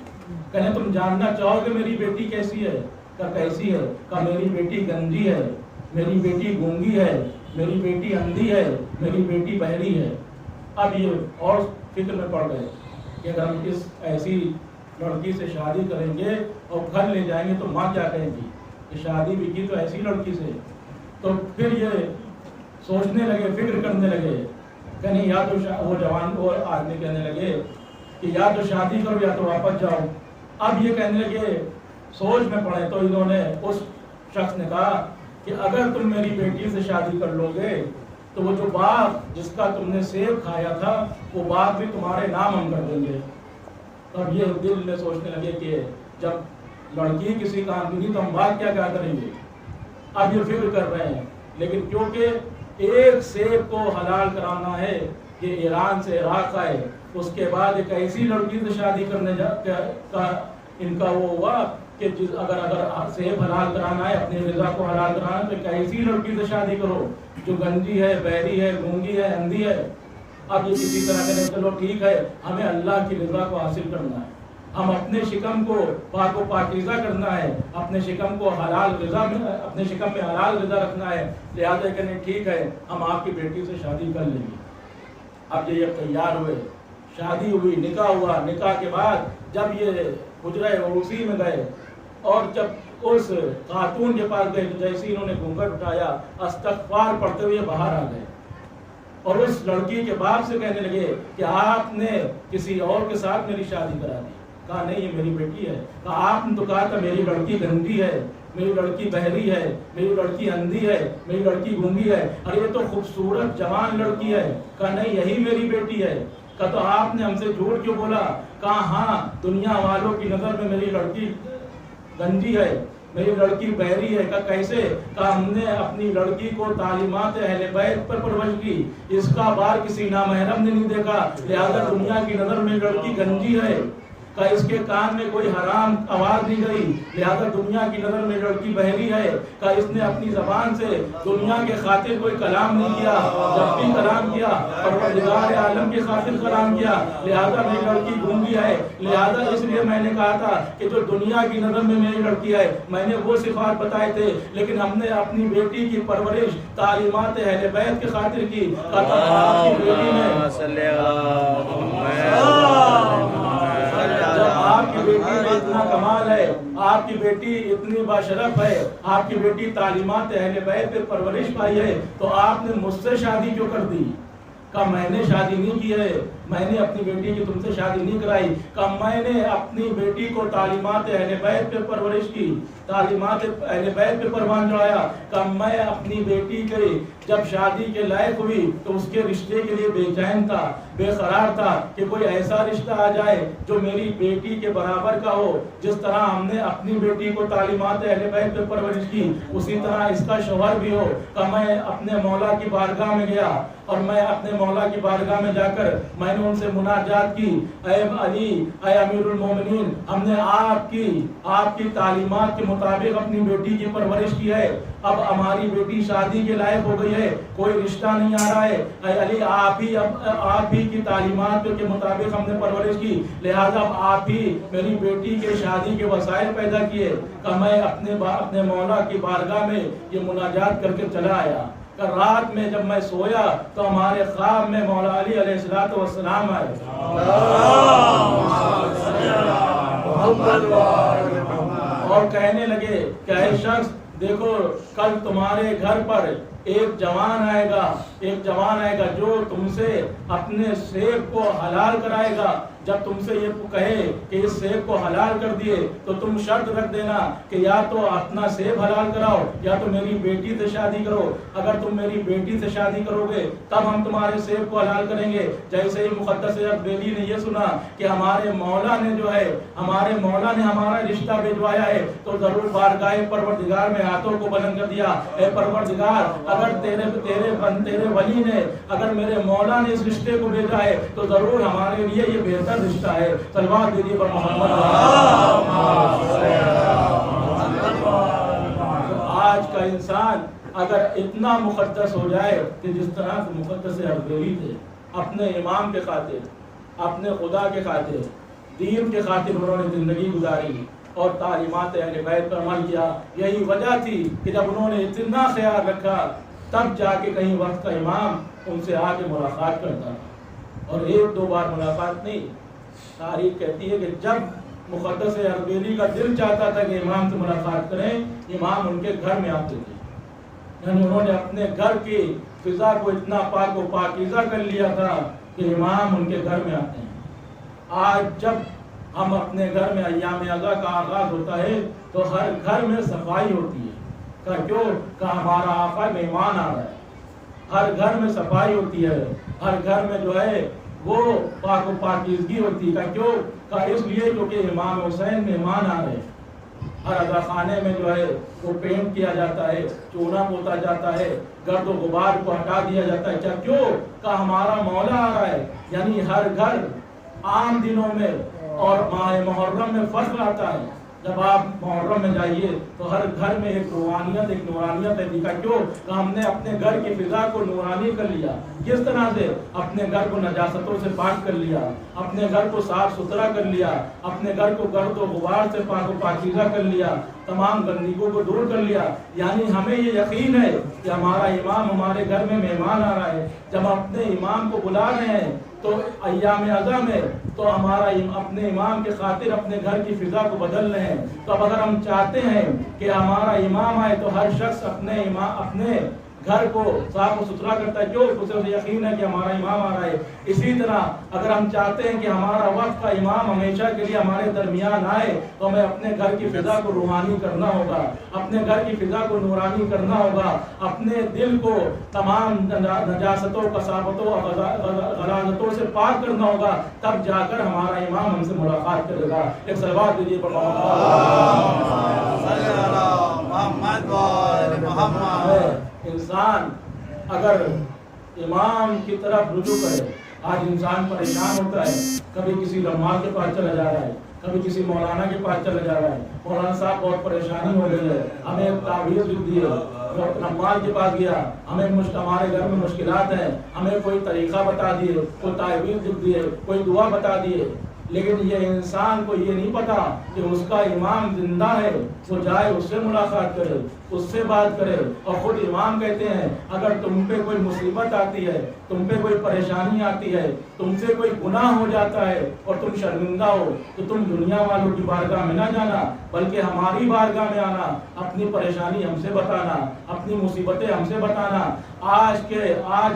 کہنے تم جاننا چاہو گے میری بیٹی کیسی ہے؟ کہ کیسی ہے؟ کہ میری بیٹی گنجی ہے، میری بیٹی گونگی ہے، میری بیٹی اندھی ہے، میری بیٹی بہری ہے۔ اب یہ اور فکر میں پڑ گئے کہ اگر ہم اس ایسی لڑکی سے شادی کریں گے اور گھر لے جائیں گے تو ماں کیا کہیں گی کہ شادی بھی کی تو ایسی لڑکی سے۔ تو پھر یہ سوچنے لگے، فکر کرنے لگے، کہنے یا تو وہ جوان کو آدمی کہنے لگے کہ یا تو شادی کرو یا تو واپس جاؤ۔ اب یہ کہنے لگے سوچ میں پڑے تو انہوں نے اس شخص نے کہا کہ اگر تم میری بیٹی سے شادی کر لو گے تو وہ جو باغ جس کا تم نے سیب کھایا تھا وہ باغ بھی تمہارے نام ہم کر دیں گے۔ تب یہ دل میں سوچنے لگے کہ جب لڑکی کسی کام کی نہیں تو ہم باغ کیا کریں گے۔ اب یہ فکر کر رہے ہیں، لیکن کیونکہ ایک سیب کو حلال کرانا ہے کہ ایران سے عراق آئے، اس کے بعد ایک ایسی لڑکی سے شادی کرنے کا ان کا وہ ہوا کہ اگر سیب حلال کرانا ہے، اپنی رضا کو حلال کرانا ہے تو ایک ایسی لڑکی سے شادی کرو جو گنجی ہے، بہری ہے، گونگی ہے، اندھی ہے۔ اب یہ کسی طرح کہنے چلو ٹھیک ہے ہمیں اللہ کی رضا کو حاصل کرنا ہے، ہم اپنے شکم کو پاک و پاکیزہ کرنا ہے، اپنے شکم کو حلال رضا میں اپنے شکم میں حلال رضا رکھنا ہے، لہٰذا کہنے ٹھیک ہے ہم آپ کی بیٹی سے شادی کر لیں گے۔ اب یہ تیار ہوئے، شادی ہوئی، نکاح ہوا۔ نکاح کے بعد جب یہ حجرہ عروسی میں گئے اور جب اس خاتون کے پاس گئے تو جیسے انہوں نے گھونگھٹ اٹھایا استغفار پڑھتے ہوئے باہر آ گئے اور اس لڑکی کے باپ سے کہنے لگے کہ آپ نے کسی اور کے ساتھ میری شادی کرا دی۔ کہا نہیں یہ میری بیٹی ہے۔ کہا آپ نے تو کہا تھا میری لڑکی گندی ہے، میری لڑکی بہری ہے، میری لڑکی اندھی ہے، میری لڑکی گونگی ہے، اور یہ تو خوبصورت جوان لڑکی ہے، کہا نہیں یہی میری بیٹی ہے۔ کہا تو آپ نے ہم سے جھوٹ کیوں بولا؟ کہا ہاں دنیا والوں کی نظر میں میری لڑکی گنجی ہے، میری لڑکی بہری ہے۔ کہا کیسے؟ کہا ہم نے اپنی لڑکی کو تعلیمات اہل بیت پر پرورش کی، اس کا بار کسی نامحرم نے نہیں دیکھا، لہذا دنیا کی نظر میں لڑکی گنجی ہے۔ کہ اس کے کان میں کوئی حرام آواز نہیں گئی، لہذا دنیا کی نظر میں لڑکی بہری ہے۔ کہ اس نے اپنی زبان سے دنیا کے خاطر کوئی کلام نہیں کیا، جب بھی کلام کیا پروردگار عالم کی خاطر کلام کیا، لہذا میری لڑکی گونگی ہے۔ لہذا اس لیے میں نے کہا تھا کہ جو دنیا کی نظر میں میری لڑکی ہے، میں نے وہ صفات بتائے تھے، لیکن ہم نے اپنی بیٹی کی پرورش تعلیمات اہل بیت کی خاطر کی۔ آپ کی بیٹی میں اتنا کمال ہے، آپ کی بیٹی اتنی باشرف ہے، آپ کی بیٹی تعلیمات اہل بیت پہ پرورش پائی ہے، تو آپ نے مجھ سے شادی کیوں کر دی؟ کہا میں نے شادی نہیں کی ہے، میں نے اپنی بیٹی کی تم سے شادی نہیں کرائی۔ کہا میں نے اپنی بیٹی کو تعلیمات اہل بیت پہ پرورش کی، تعلیمات اہل بیت پہ پروان چڑھایا۔ کہا میں اپنی بیٹی کے جب شادی کے لائق ہوئی تو اس کے رشتے کے لیے بے چین تھا، بے قرار تھا کہ کوئی ایسا رشتہ آ جائے جو میری بیٹی کے برابر کا ہو۔ جس طرح ہم نے اپنی بیٹی کو تعلیمات اہل بیت پہ پرورش کی، اسی طرح اس کا شوہر بھی ہو۔ کہ میں اپنے مولا کی بارگاہ میں گیا، اور میں اپنے مولا کی بارگاہ میں جا کر میں نے ان سے مناجات کی، اے علی، اے امیر المومنین، ہم نے آپ کی تعلیمات کے مطابق اپنی بیٹی کی پرورش کی ہے، اب ہماری بیٹی شادی کے لائق ہو گئی ہے، کوئی رشتہ نہیں آ رہا ہے، اے علی آپ ہی کی تعلیمات کے مطابق ہم نے پرورش کی، لہذا اب آپ ہی میری بیٹی کے شادی کے وسائل پیدا کیے۔ کہ میں اپنے مولا کی بارگاہ میں یہ مناجات کر کے چلا آیا۔ کہ رات میں جب میں سویا تو ہمارے خواب میں مولا علی علیہ السلام آئے، اور کہنے لگے کہ اے شخص دیکھو کل تمہارے گھر پر ایک جوان آئے گا جو تم سے اپنے سیب کو حلال کرائے گا۔ جب تم سے یہ کہے کہ اس سیب کو حلال کر دیے تو تم شرط رکھ دینا کہ یا تو اپنا سیب حلال کراؤ یا تو میری بیٹی سے شادی کرو۔ اگر تم میری بیٹی سے شادی کرو گے تب ہم تمہارے سیب کو حلال کریں گے۔ جیسے ہی مقدس بیلی نے یہ سنا کہ ہمارے مولا نے ہمارا رشتہ بھجوایا ہے تو ضرور بارگاہ پروردگار میں ہاتھوں کو بلند کر دیا، اے پروردگار اگر تیرے ولی نے، اگر میرے مولا نے اس رشتے کو بھیجا ہے تو ضرور ہمارے لیے یہ بہتر رشتہ ہے۔ صلوات دیجیے پر محمد۔ آج کا انسان اگر اتنا مقدس ہو جائے کہ جس طرح سے مقدس اربیلی تھے، اپنے امام کے خاطر، اپنے خدا کے خاطر، دین کے خاطر انہوں نے زندگی گزاری اور تعلیمات اہل بیت پر عمل کیا۔ یہی وجہ تھی کہ جب انہوں نے اتنا خیال رکھا تب جا کے کہیں وقت کا امام ان سے آ کے ملاقات کرتا تھا، اور ایک دو بار ملاقات نہیں۔ تاریخ کہتی ہے کہ جب مقدس اربیلی کا دل چاہتا تھا کہ امام سے ملاقات کریں، امام ان کے گھر میں آتے تھے۔ یعنی انہوں نے اپنے گھر کی فضا کو اتنا پاک و پاکیزہ کر لیا تھا کہ امام ان کے گھر میں آتے ہیں۔ آج جب ہم اپنے گھر میں ایام ازا کا آغاز ہوتا ہے تو ہر گھر میں صفائی ہوتی ہے، کیوں کہ ہمارا آقا مہمان آ رہا ہے۔ ہر گھر میں صفائی ہوتی ہے، ہر گھر میں جو ہے وہ پاک و پاکیزگی ہوتی ہے، کیوں کہ اس لیے کیونکہ امام حسین مہمان آ رہے ہیں۔ ہر عزا خانے میں جو ہے وہ پینٹ کیا جاتا ہے، چونا پوتا جاتا ہے، گرد و غبار کو ہٹا دیا جاتا ہے، کیوں کہ ہمارا مولا آ رہا ہے۔ یعنی ہر گھر عام دنوں میں اور ماہ محرم میں فرق آتا ہے۔ جب آپ محرم میں جائیے تو ہر گھر میں ایک روحانیت، ایک نورانیت ہے، دیکھا کیوں کہ ہم نے اپنے گھر کی فضا کو نورانی کر لیا۔ کس طرح سے؟ اپنے گھر کو نجاستوں سے پاک کر لیا، اپنے گھر کو صاف ستھرا کر لیا، اپنے گھر کو گرد و غبار سے پاک و پاکیزہ کر لیا، تمام گندگیوں کو دور کر لیا۔ یعنی ہمیں یہ یقین ہے کہ ہمارا امام ہمارے گھر میں مہمان آ رہا ہے۔ جب اپنے امام کو بلا رہے ہیں تو ایام ازا میں تو ہمارا اپنے امام کے خاطر اپنے گھر کی فضا کو بدل رہے ہیں۔ تو اب اگر ہم چاہتے ہیں کہ ہمارا امام آئے تو ہر شخص اپنے گھر کو صاف و ستھرا کرتا ہے، کیوں؟ اسے یقین ہے کہ ہمارا امام آ رہا ہے۔ اسی طرح اگر ہم چاہتے ہیں کہ ہمارا وقت کا امام ہمیشہ کے لیے ہمارے درمیان آئے تو ہمیں اپنے گھر کی فضا کو روحانی کرنا ہوگا، اپنے گھر کی فضا کو نورانی کرنا ہوگا، اپنے دل کو تمام نجاستوں، کثافتوں اور غلاظتوں سے پاک کرنا ہوگا، تب جا کر ہمارا امام ہم سے ملاقات کرے گا۔ ایک صلوات دیجیے انسان اگر امام کی طرف رجوع کرے، آج انسان پریشان ہوتا ہے، کبھی کسی رمال کے پاس چلا جا رہا ہے، کبھی کسی مولانا کے پاس چلا جا رہا ہے، مولانا صاحب بہت پریشانی ہو گئی ہے، ہمیں ایک تعویذ لکھ دیے، رمال کے پاس گیا، ہمیں ہمارے گھر میں مشکلات ہیں، ہمیں کوئی طریقہ بتا دیے، کوئی تعویذ لکھ دیے، کوئی دعا بتا دیے، لیکن یہ انسان کو یہ نہیں پتا کہ اس کا امام زندہ ہے، وہ جائے اس سے ملاقات کرے، اس سے بات کرے۔ اور خود امام کہتے ہیں اگر تم پہ کوئی مصیبت آتی ہے، تم پہ کوئی پریشانی آتی ہے، تم سے کوئی گناہ ہو جاتا ہے اور تم شرمندہ ہو تو تم دنیا والوں کی بارگاہ میں نہ جانا، بلکہ ہماری بارگاہ میں آنا، اپنی پریشانی ہم سے بتانا، اپنی مصیبتیں ہم سے بتانا۔ آج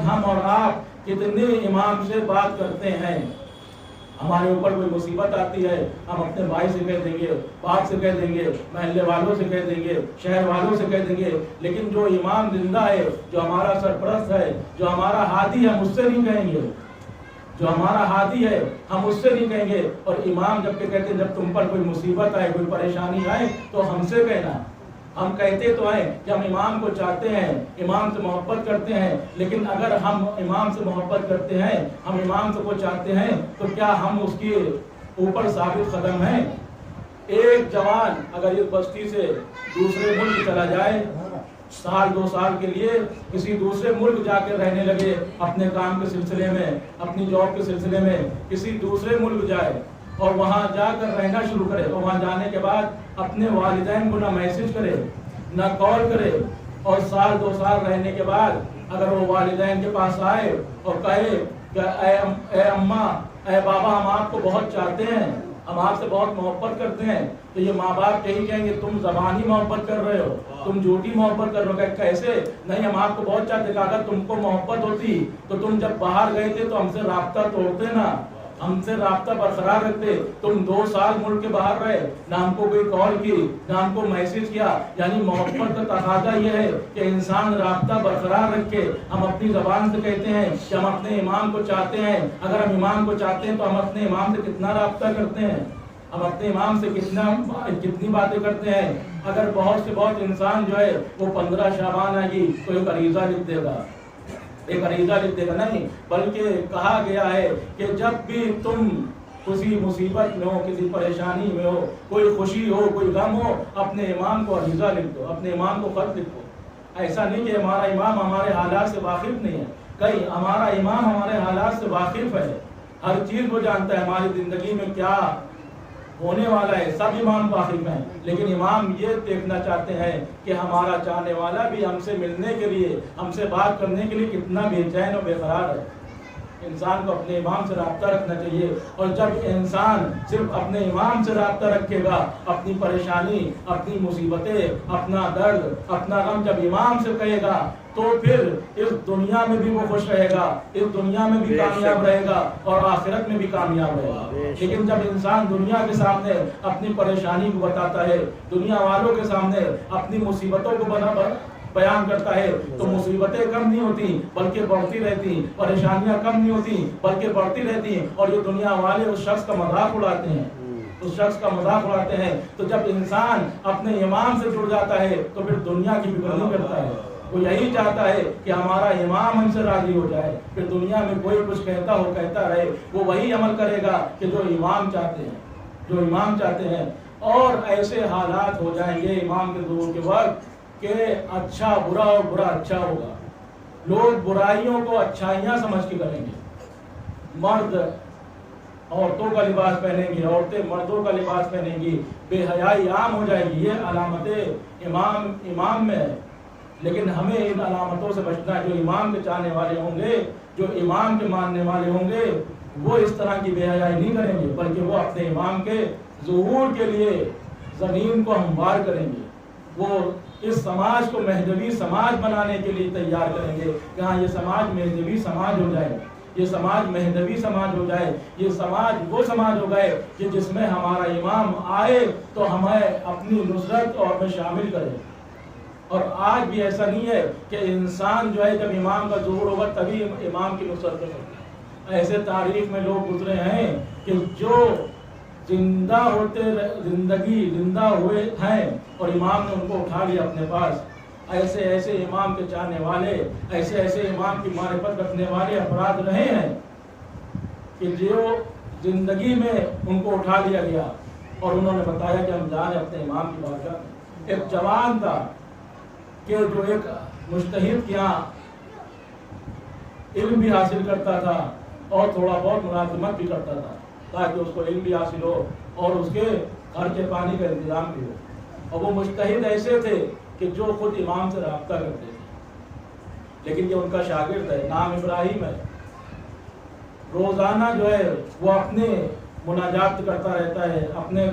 ہم اور آپ کتنے امام سے بات کرتے ہیں، ہمارے اوپر کوئی مصیبت آتی ہے، ہم اپنے بھائی سے کہہ دیں گے، باپ سے کہہ دیں گے، محلے والوں سے کہہ دیں گے، شہر والوں سے کہہ دیں گے، لیکن جو امام زندہ ہے، جو ہمارا سرپرست ہے، جو ہمارا ہادی ہے، ہم اس سے نہیں کہیں گے، جو ہمارا ہادی ہے ہم اس سے نہیں کہیں گے۔ اور امام جب کہ کہتے ہیں جب تم پر کوئی مصیبت آئے، کوئی پریشانی آئے تو ہم سے کہنا۔ ہم کہتے تو ہیں کہ ہم امام کو چاہتے ہیں، امام سے محبت کرتے ہیں، لیکن اگر ہم امام سے محبت کرتے ہیں، ہم امام سے کو چاہتے ہیں، تو کیا ہم اس کے اوپر ثابت قدم ہیں؟ ایک جوان اگر اس بستی سے دوسرے ملک چلا جائے، سال 2 سال کے لیے کسی دوسرے ملک جا کے رہنے لگے، اپنے کام کے سلسلے میں، اپنی جاب کے سلسلے میں کسی دوسرے ملک جائے اور وہاں جا کر رہنا شروع کرے، اور وہاں جانے کے بعد اپنے والدین کو نہ میسج کرے نہ کال کرے، اور سال 2 سال رہنے کے بعد اگر وہ والدین کے پاس آئے اور کہے کہ اے اماں، اے بابا، ہم آپ کو بہت چاہتے ہیں، ہم آپ سے بہت محبت کرتے ہیں، تو یہ ماں باپ یہی کہیں گے تم زبانی محبت کر رہے ہو، تم جھوٹی محبت کر رہے ہو۔ کیسے؟ نہیں، ہم آپ کو بہت چاہتے ہیں۔ اگر تم کو محبت ہوتی تو تم جب باہر گئے تھے تو ہم سے رابطہ توڑتے نا، ہم سے رابطہ برقرار رکھتے۔ تم 2 سال ملک کے باہر رہے، نہ ہم کو کوئی کال کی، نہ ہم کو میسج کیا۔ یعنی محبت کا تقاضا یہ ہے کہ انسان رابطہ برقرار رکھے۔ ہم اپنی زبان سے کہتے ہیں کہ ہم اپنے امام کو چاہتے ہیں، اگر ہم امام کو چاہتے ہیں تو ہم اپنے امام سے کتنا رابطہ کرتے ہیں، ہم اپنے امام سے کتنی باتیں کرتے ہیں۔ اگر بہت سے بہت انسان جو ہے وہ 15 شعبان آئے گی تو ایک عریضہ لکھ دے گا، ایک عریضہ لکھ دے گا، نہیں، بلکہ کہا گیا ہے کہ جب بھی تم کسی مصیبت میں ہو، کسی پریشانی میں ہو، کوئی خوشی ہو، کوئی غم ہو، اپنے امام کو عریضہ لکھ دو، اپنے امام کو خط لکھ دو۔ ایسا نہیں کہ ہمارا امام ہمارے حالات سے واقف نہیں ہے، کہیں ہمارا امام ہمارے حالات سے واقف ہے، ہر چیز وہ جانتا ہے، ہماری زندگی میں کیا ہونے والا ہے، سب امام واقف ہیں، لیکن امام یہ دیکھنا چاہتے ہیں کہ ہمارا چاہنے والا بھی ہم سے ملنے کے لیے، ہم سے بات کرنے کے لیے کتنا بے چین اور بے قرار ہے۔ انسان کو اپنے امام سے رابطہ رکھنا چاہیے، اور جب انسان صرف اپنے امام سے رابطہ رکھے گا، اپنی پریشانی، اپنی مصیبتیں، اپنا درد، اپنا غم جب امام سے کہے گا تو پھر اس دنیا میں بھی وہ خوش رہے گا، اس دنیا میں بھی کامیاب رہے گا اور آخرت میں بھی کامیاب رہے گا۔ لیکن جب انسان دنیا کے سامنے اپنی پریشانی کو بتاتا ہے، دنیا والوں کے سامنے اپنی مصیبتوں کو بیان کرتا ہے، تو مصیبتیں کم نہیں ہوتی بلکہ بڑھتی رہتی، پریشانیاں کم نہیں ہوتی بلکہ بڑھتی رہتی، اور یہ دنیا والے اس شخص کا مذاق اڑاتے ہیں، اس شخص کا مذاق اڑاتے ہیں۔ تو جب انسان اپنے امام سے جڑ جاتا ہے تو پھر دنیا کی فکر نہیں کرتا ہے، وہ یہی چاہتا ہے کہ ہمارا امام ہم سے راضی ہو جائے، پھر دنیا میں کوئی کچھ کہتا ہو کہتا رہے، وہ وہی عمل کرے گا کہ جو امام چاہتے ہیں، جو امام چاہتے ہیں۔ اور ایسے حالات ہو جائیں گے امام کے ظہور کے وقت کہ اچھا برا اور برا اچھا ہوگا، لوگ برائیوں کو اچھائیاں سمجھ کے کریں گے، مرد عورتوں کا لباس پہنیں گی، عورتیں مردوں کا لباس پہنیں گی، بے حیائی عام ہو جائے گی، یہ علامت امام میں ہے۔ لیکن ہمیں ان علامتوں سے بچنا ہے۔ جو امام کے چاہنے والے ہوں گے، جو امام کے ماننے والے ہوں گے، وہ اس طرح کی بے حیائی نہیں کریں گے، بلکہ وہ اپنے امام کے ظہور کے لیے زمین کو ہموار کریں گے، وہ اس سماج کو مہذبی سماج بنانے کے لیے تیار کریں گے کہ ہاں یہ سماج مہذبی سماج ہو جائے، یہ سماج مہذبی سماج ہو جائے، یہ سماج وہ سماج ہو گئے کہ جس میں ہمارا امام آئے تو ہمیں اپنی نصرت اور میں شامل کرے۔ اور آج بھی ایسا نہیں ہے کہ انسان جو ہے جب امام کا ظہور ہوگا تبھی امام کی نصرت کر سکتا ہے۔ ایسے تاریخ میں لوگ گزرے ہیں کہ جو زندہ ہوئے ہیں اور امام نے ان کو اٹھا لیا اپنے پاس۔ ایسے ایسے امام کے چاہنے والے، ایسے ایسے امام کی معرفت رکھنے والے افراد رہے ہیں کہ جو زندگی میں ان کو اٹھا لیا گیا اور انہوں نے بتایا کہ ہم جا رہے اپنے امام کی بارگاہ میں۔ ایک جوان تھا کہ جو ایک مجتہد کے یہاں علم بھی حاصل کرتا تھا اور تھوڑا بہت ملازمت بھی کرتا تھا تاکہ اس کو علم بھی حاصل ہو اور اس کے گھر کے پانی کا انتظام بھی ہو۔ اور وہ مجتہد ایسے تھے کہ جو خود امام سے رابطہ کرتے تھے، لیکن یہ ان کا شاگرد ہے، نام ابراہیم ہے۔ روزانہ جو ہے وہ اپنے مناجات کرتا رہتا ہے، اپنے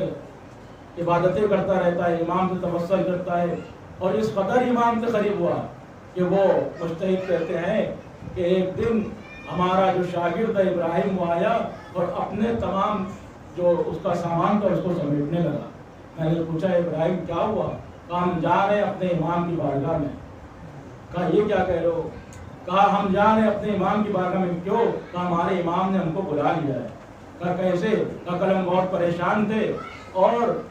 عبادتیں کرتا رہتا ہے، امام سے توسل کرتا ہے، اور اس قدر امام سے قریب ہوا کہ وہ مجتہد کہتے ہیں کہ ایک دن ہمارا جو شاگرد ہے ابراہیم وہ آیا اور اپنے تمام جو اس کا سامان تھا اس کو سمیٹنے لگا۔ میں نے پوچھا ابراہیم کیا ہوا؟ کہا ہم جا رہے ہیں اپنے امام کی بارگاہ میں۔ کہا یہ کیا کہہ رہے ہو؟ کہا ہم جا رہے ہیں اپنے امام کی بارگاہ میں۔ کیوں؟ کہا ہمارے امام نے ہم کو بلا لیا ہے۔ کہا کیسے؟ کہا کل ہم بہت پریشان تھے اور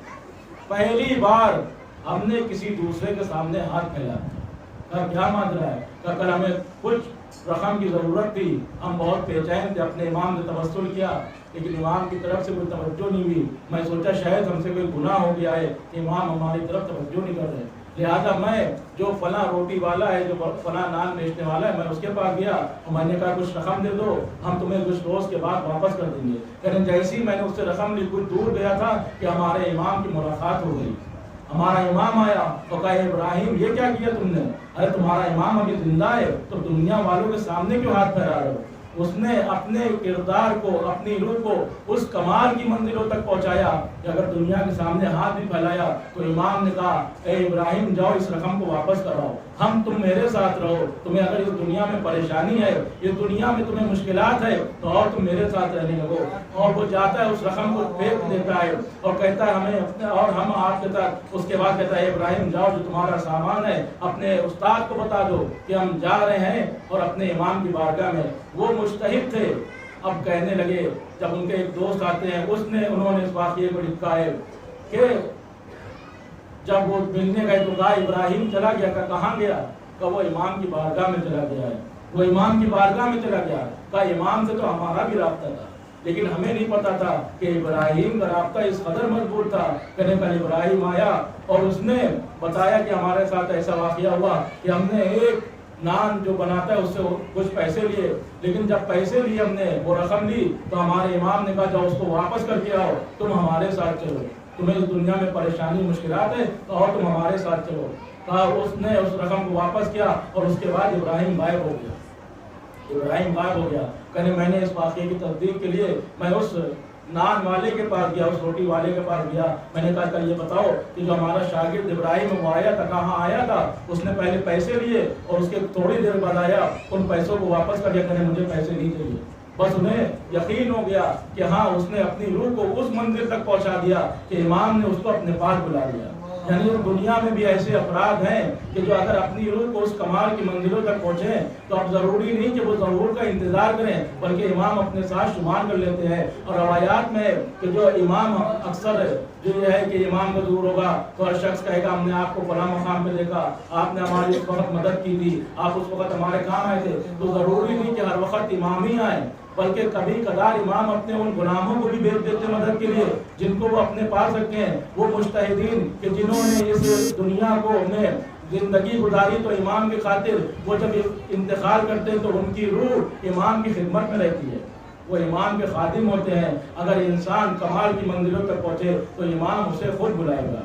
پہلی بار ہم نے کسی دوسرے کے سامنے ہاتھ پھیلایا۔ کہا کیا ماجرا ہے؟ کہا کل ہمیں کچھ رقم کی ضرورت تھی، ہم بہت بے چین تھے، اپنے امام نے توسل کیا لیکن امام کی طرف سے کوئی توجہ نہیں ہوئی۔ میں سوچا شاید ہم سے کوئی گناہ ہو گیا ہے کہ امام ہماری طرف توجہ نہیں کر رہے، لہذا میں جو فلاں روٹی والا ہے، جو فلاں نان بیچنے والا ہے، میں اس کے پاس گیا اور میں نے کہا کچھ رقم دے دو، ہم تمہیں کچھ روز کے بعد واپس کر دیں گے۔ لیکن جیسی میں نے اس سے رقم لی کچھ دور گیا تھا کہ ہمارے امام کی ملاقات ہو گئی۔ ہمارا امام آیا اور کہا ابراہیم یہ کیا کیا تم نے؟ ارے تمہارا امام ابھی زندہ ہے تو دنیا والوں کے سامنے کیوں ہاتھ پھیلا رہے ہو؟ اس نے اپنے کردار کو، اپنی روح کو اس کمال کی منزلوں تک پہنچایا کہ اگر دنیا کے سامنے ہاتھ بھی پھیلایا تو امام نے کہا اے ابراہیم جاؤ اس رقم کو واپس کراؤ، ہم تم میرے ساتھ رہو، تمہیں اگر اس دنیا میں پریشانی ہے، اس دنیا میں تمہیں مشکلات ہے تو اور تم میرے ساتھ رہنے لگو۔ اور وہ جاتا ہے اس رقم کو پھینک دیتا ہے اور کہتا ہے ہمیں اپنے، اور ہم آپ کے ساتھ، اس کے بعد کہتا ہے ابراہیم جاؤ جو تمہارا سامان ہے اپنے استاد کو بتا دو کہ ہم جا رہے ہیں اور اپنے امام کی بارگاہ میں۔ وہ مجتہد تھے، اب کہنے لگے، جب ان کے ایک دوست آتے ہیں انہوں نے اس واقعے کو لکھا ہے کہ جب وہ ملنے گئے تو کہا ابراہیم چلا گیا؟ کہ کہاں گیا؟ کہ وہ امام کی بارگاہ میں چلا گیا ہے، وہ امام کی بارگاہ میں چلا گیا۔ کہا امام سے تو ہمارا بھی رابطہ تھا لیکن ہمیں نہیں پتا تھا کہ ابراہیم کا رابطہ اس قدر مضبوط تھا۔ کہنے کل ابراہیم آیا اور اس نے بتایا کہ ہمارے ساتھ ایسا واقعہ ہوا کہ ہم نے ایک نان جو بناتا ہے اس سے کچھ پیسے لیے، لیکن جب پیسے لیے ہم نے وہ رقم لی تو ہمارے امام نے کہا جاؤ اس کو واپس کر کے آؤ، تم ہمارے ساتھ چلو، تمہیں اس دنیا میں پریشانی مشکلات ہے تو اور تم ہمارے ساتھ چلو۔ کہا اس نے اس رقم کو واپس کیا اور اس کے بعد ابراہیم غائب ہو گیا۔ ابراہیم غائب ہو گیا۔ کہنے میں نے اس واقعے کی تصدیق کے لیے میں اس نان والے کے پاس گیا، اس روٹی والے کے پاس گیا، میں نے کہا یہ بتاؤ کہ جو ہمارا شاگرد ابراہیم وہ آیا تھا، کہاں آیا تھا؟ اس نے پہلے پیسے لیے اور اس کے تھوڑی دیر بعد آیا، ان پیسوں کو واپس کر دیا، کہنے مجھے پیسے نہیں چاہیے۔ بس انہیں یقین ہو گیا کہ ہاں اس نے اپنی روح کو اس منزل تک پہنچا دیا کہ امام نے اس کو اپنے پاس بلا لیا۔ یعنی دنیا میں بھی ایسے افراد ہیں کہ جو اگر اپنی روح کو اس کمال کی منزلوں تک پہنچے تو اب ضروری نہیں کہ وہ ظہور کا انتظار کریں بلکہ امام اپنے ساتھ شمار کر لیتے ہیں۔ اور روایات میں کہ جو امام اکثر جو یہ ہے کہ امام کا ظہور ہوگا تو ہر شخص کہے گا ہم نے آپ کو فلاں مقام پہ دیکھا، آپ نے ہماری اس وقت مدد کی تھی، آپ اس وقت ہمارے کام آئے تھے۔ تو ضروری نہیں کہ ہر وقت امام ہی آئے بلکہ کبھی کبھار امام اپنے ان غلاموں کو بھی بھیج دیتے مدد کے لیے جن کو وہ اپنے پاس رکھتے ہیں، وہ مجتہدین کہ جنہوں نے اس دنیا کو میں زندگی گزاری تو امام کی خاطر، وہ جب انتقال کرتے ہیں تو ان کی روح امام کی خدمت میں رہتی ہے، وہ امام کے خادم ہوتے ہیں۔ اگر انسان کمال کی منزلوں تک پہنچے تو امام اسے خود بلائے گا،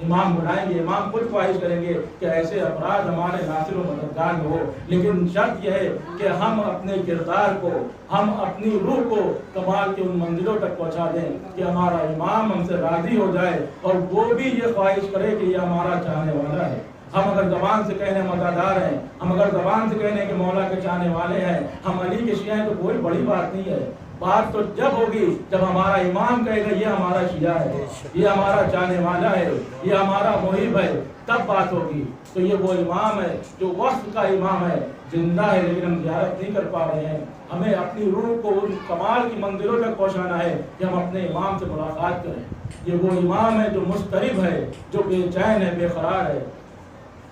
امام بلائیں گے، امام خود خواہش کریں گے کہ ایسے افراد ہمارے ناصر و مددگار ہو۔ لیکن شرط یہ ہے کہ ہم اپنے کردار کو، ہم اپنی روح کو کمال کی ان منزلوں تک پہنچا دیں کہ ہمارا امام ہم سے راضی ہو جائے اور وہ بھی یہ خواہش کرے کہ یہ ہمارا چاہنے والا ہے۔ ہم اگر زبان سے کہنے مزادار ہیں، ہم اگر زبان سے کہنے کہ مولا کے چاہنے والے ہیں، ہم علی کے شیعہ ہیں، تو کوئی بڑی بات نہیں ہے۔ بات تو جب ہوگی جب ہمارا امام کہے گا یہ ہمارا شیعہ ہے، یہ ہمارا چاہنے والا ہے، یہ ہمارا محب ہے، تب بات ہوگی۔ تو یہ وہ امام ہے جو وقت کا امام ہے، زندہ ہے لیکن ہم زیارت نہیں کر پا رہے ہیں۔ ہمیں اپنی روح کو ان کمال کی منزلوں تک پہنچانا ہے کہ ہم اپنے امام سے ملاقات کریں۔ یہ وہ امام ہے جو مضطرب ہے، جو بے چین ہے، بے قرار ہے۔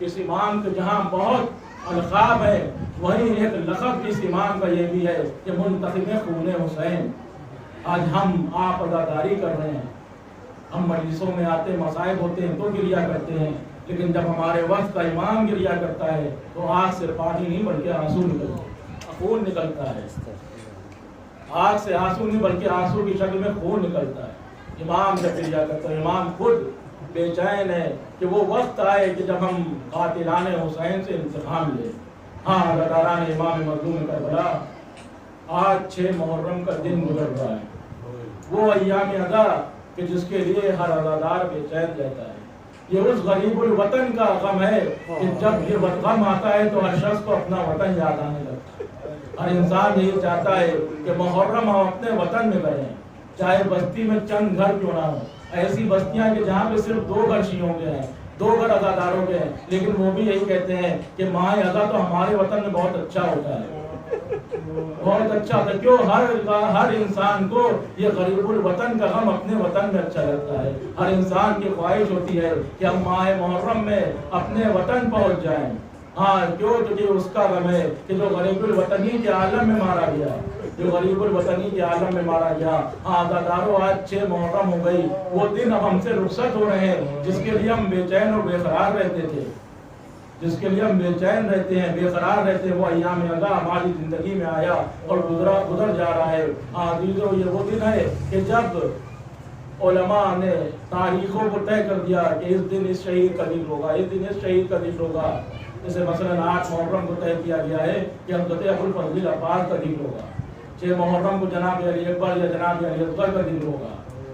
اس امام کے جہاں بہت القاب ہے، وہی ایک لقب اس امام کا یہ بھی ہے کہ منتخب خون حسین۔ آج ہم آپ عزاداری کر رہے ہیں، ہم مجلسوں میں آتے مصائب ہوتے ہیں تو گریا کرتے ہیں، لیکن جب ہمارے وقت کا امام گریا کرتا ہے تو آنکھ سے پانی نہیں بلکہ آنسو نکلتا ہے، خون نکلتا ہے۔ آنکھ سے آنسو نہیں بلکہ آنسو کی شکل میں خون نکلتا ہے۔ امام جب گریا کرتا ہے، امام خود بے چین ہے کہ وہ وقت آئے کہ جب ہم قاتلان حسین سے انتقام لیں۔ ہاں عزاداران امام مظلوم کربلا، آج 6 محرم کا دن گزر رہا ہے، وہ ایام ادا کہ جس کے لیے ہر عزادار بے چین رہتا ہے۔ یہ اس غریب الوطن کا غم ہے کہ جب یہ غم آتا ہے تو ہر شخص کو اپنا وطن یاد آنے لگتا ہے۔ ہر انسان یہی چاہتا ہے کہ محرم ہم اپنے وطن میں کریں، چاہے بستی میں چند گھر کیوں نہ ہو۔ ایسی بستیاں کہ جہاں پہ صرف 2 گھر شیعوں کے ہیں، 2 گھر عزاداروں کے ہیں، لیکن وہ بھی یہی کہتے ہیں کہ ماہ عزا تو ہمارے وطن میں بہت اچھا ہوتا ہے، بہت اچھا ہوتا ہے۔ کیوں؟ ہر انسان کو یہ غریب الوطن کا غم اپنے وطن میں اچھا لگتا ہے۔ ہر انسان کی خواہش ہوتی ہے کہ ہم ماہ محرم میں اپنے وطن پہنچ جائیں۔ ہاں کیوں؟ تو یہ اس کا غم ہے کہ جو غریب الوطنی کے عالم میں مارا گیا، جو غریب الوطنی کے عالم میں مارا گیا۔ ہاں عزاداروں، آج 6 محرم ہو گئی، وہ دن اب ہم سے رخصت ہو رہے ہیں جس کے لیے ہم بے چین اور بے قرار رہتے تھے، جس کے لیے ہم بے چین رہتے ہیں، بے قرار رہتے ہیں۔ وہ ایام ادا ہماری زندگی میں آیا اور گزر جا رہا ہے۔ عزیزو، یہ وہ دن ہے کہ جب علماء نے تاریخوں کو طے کر دیا کہ اس دن اس شہید کا ذکر ہوگا، اس دن اس شہید کا ذکر ہوگا۔ جیسے مثلا 8 محرم کو طے کیا گیا ہے کہ حضرت ابوالفضل عباس کا ذکر ہوگا، 6 محرم کو جناب علی اکبر یا جناب علی اصغر کا ذکر ہوگا،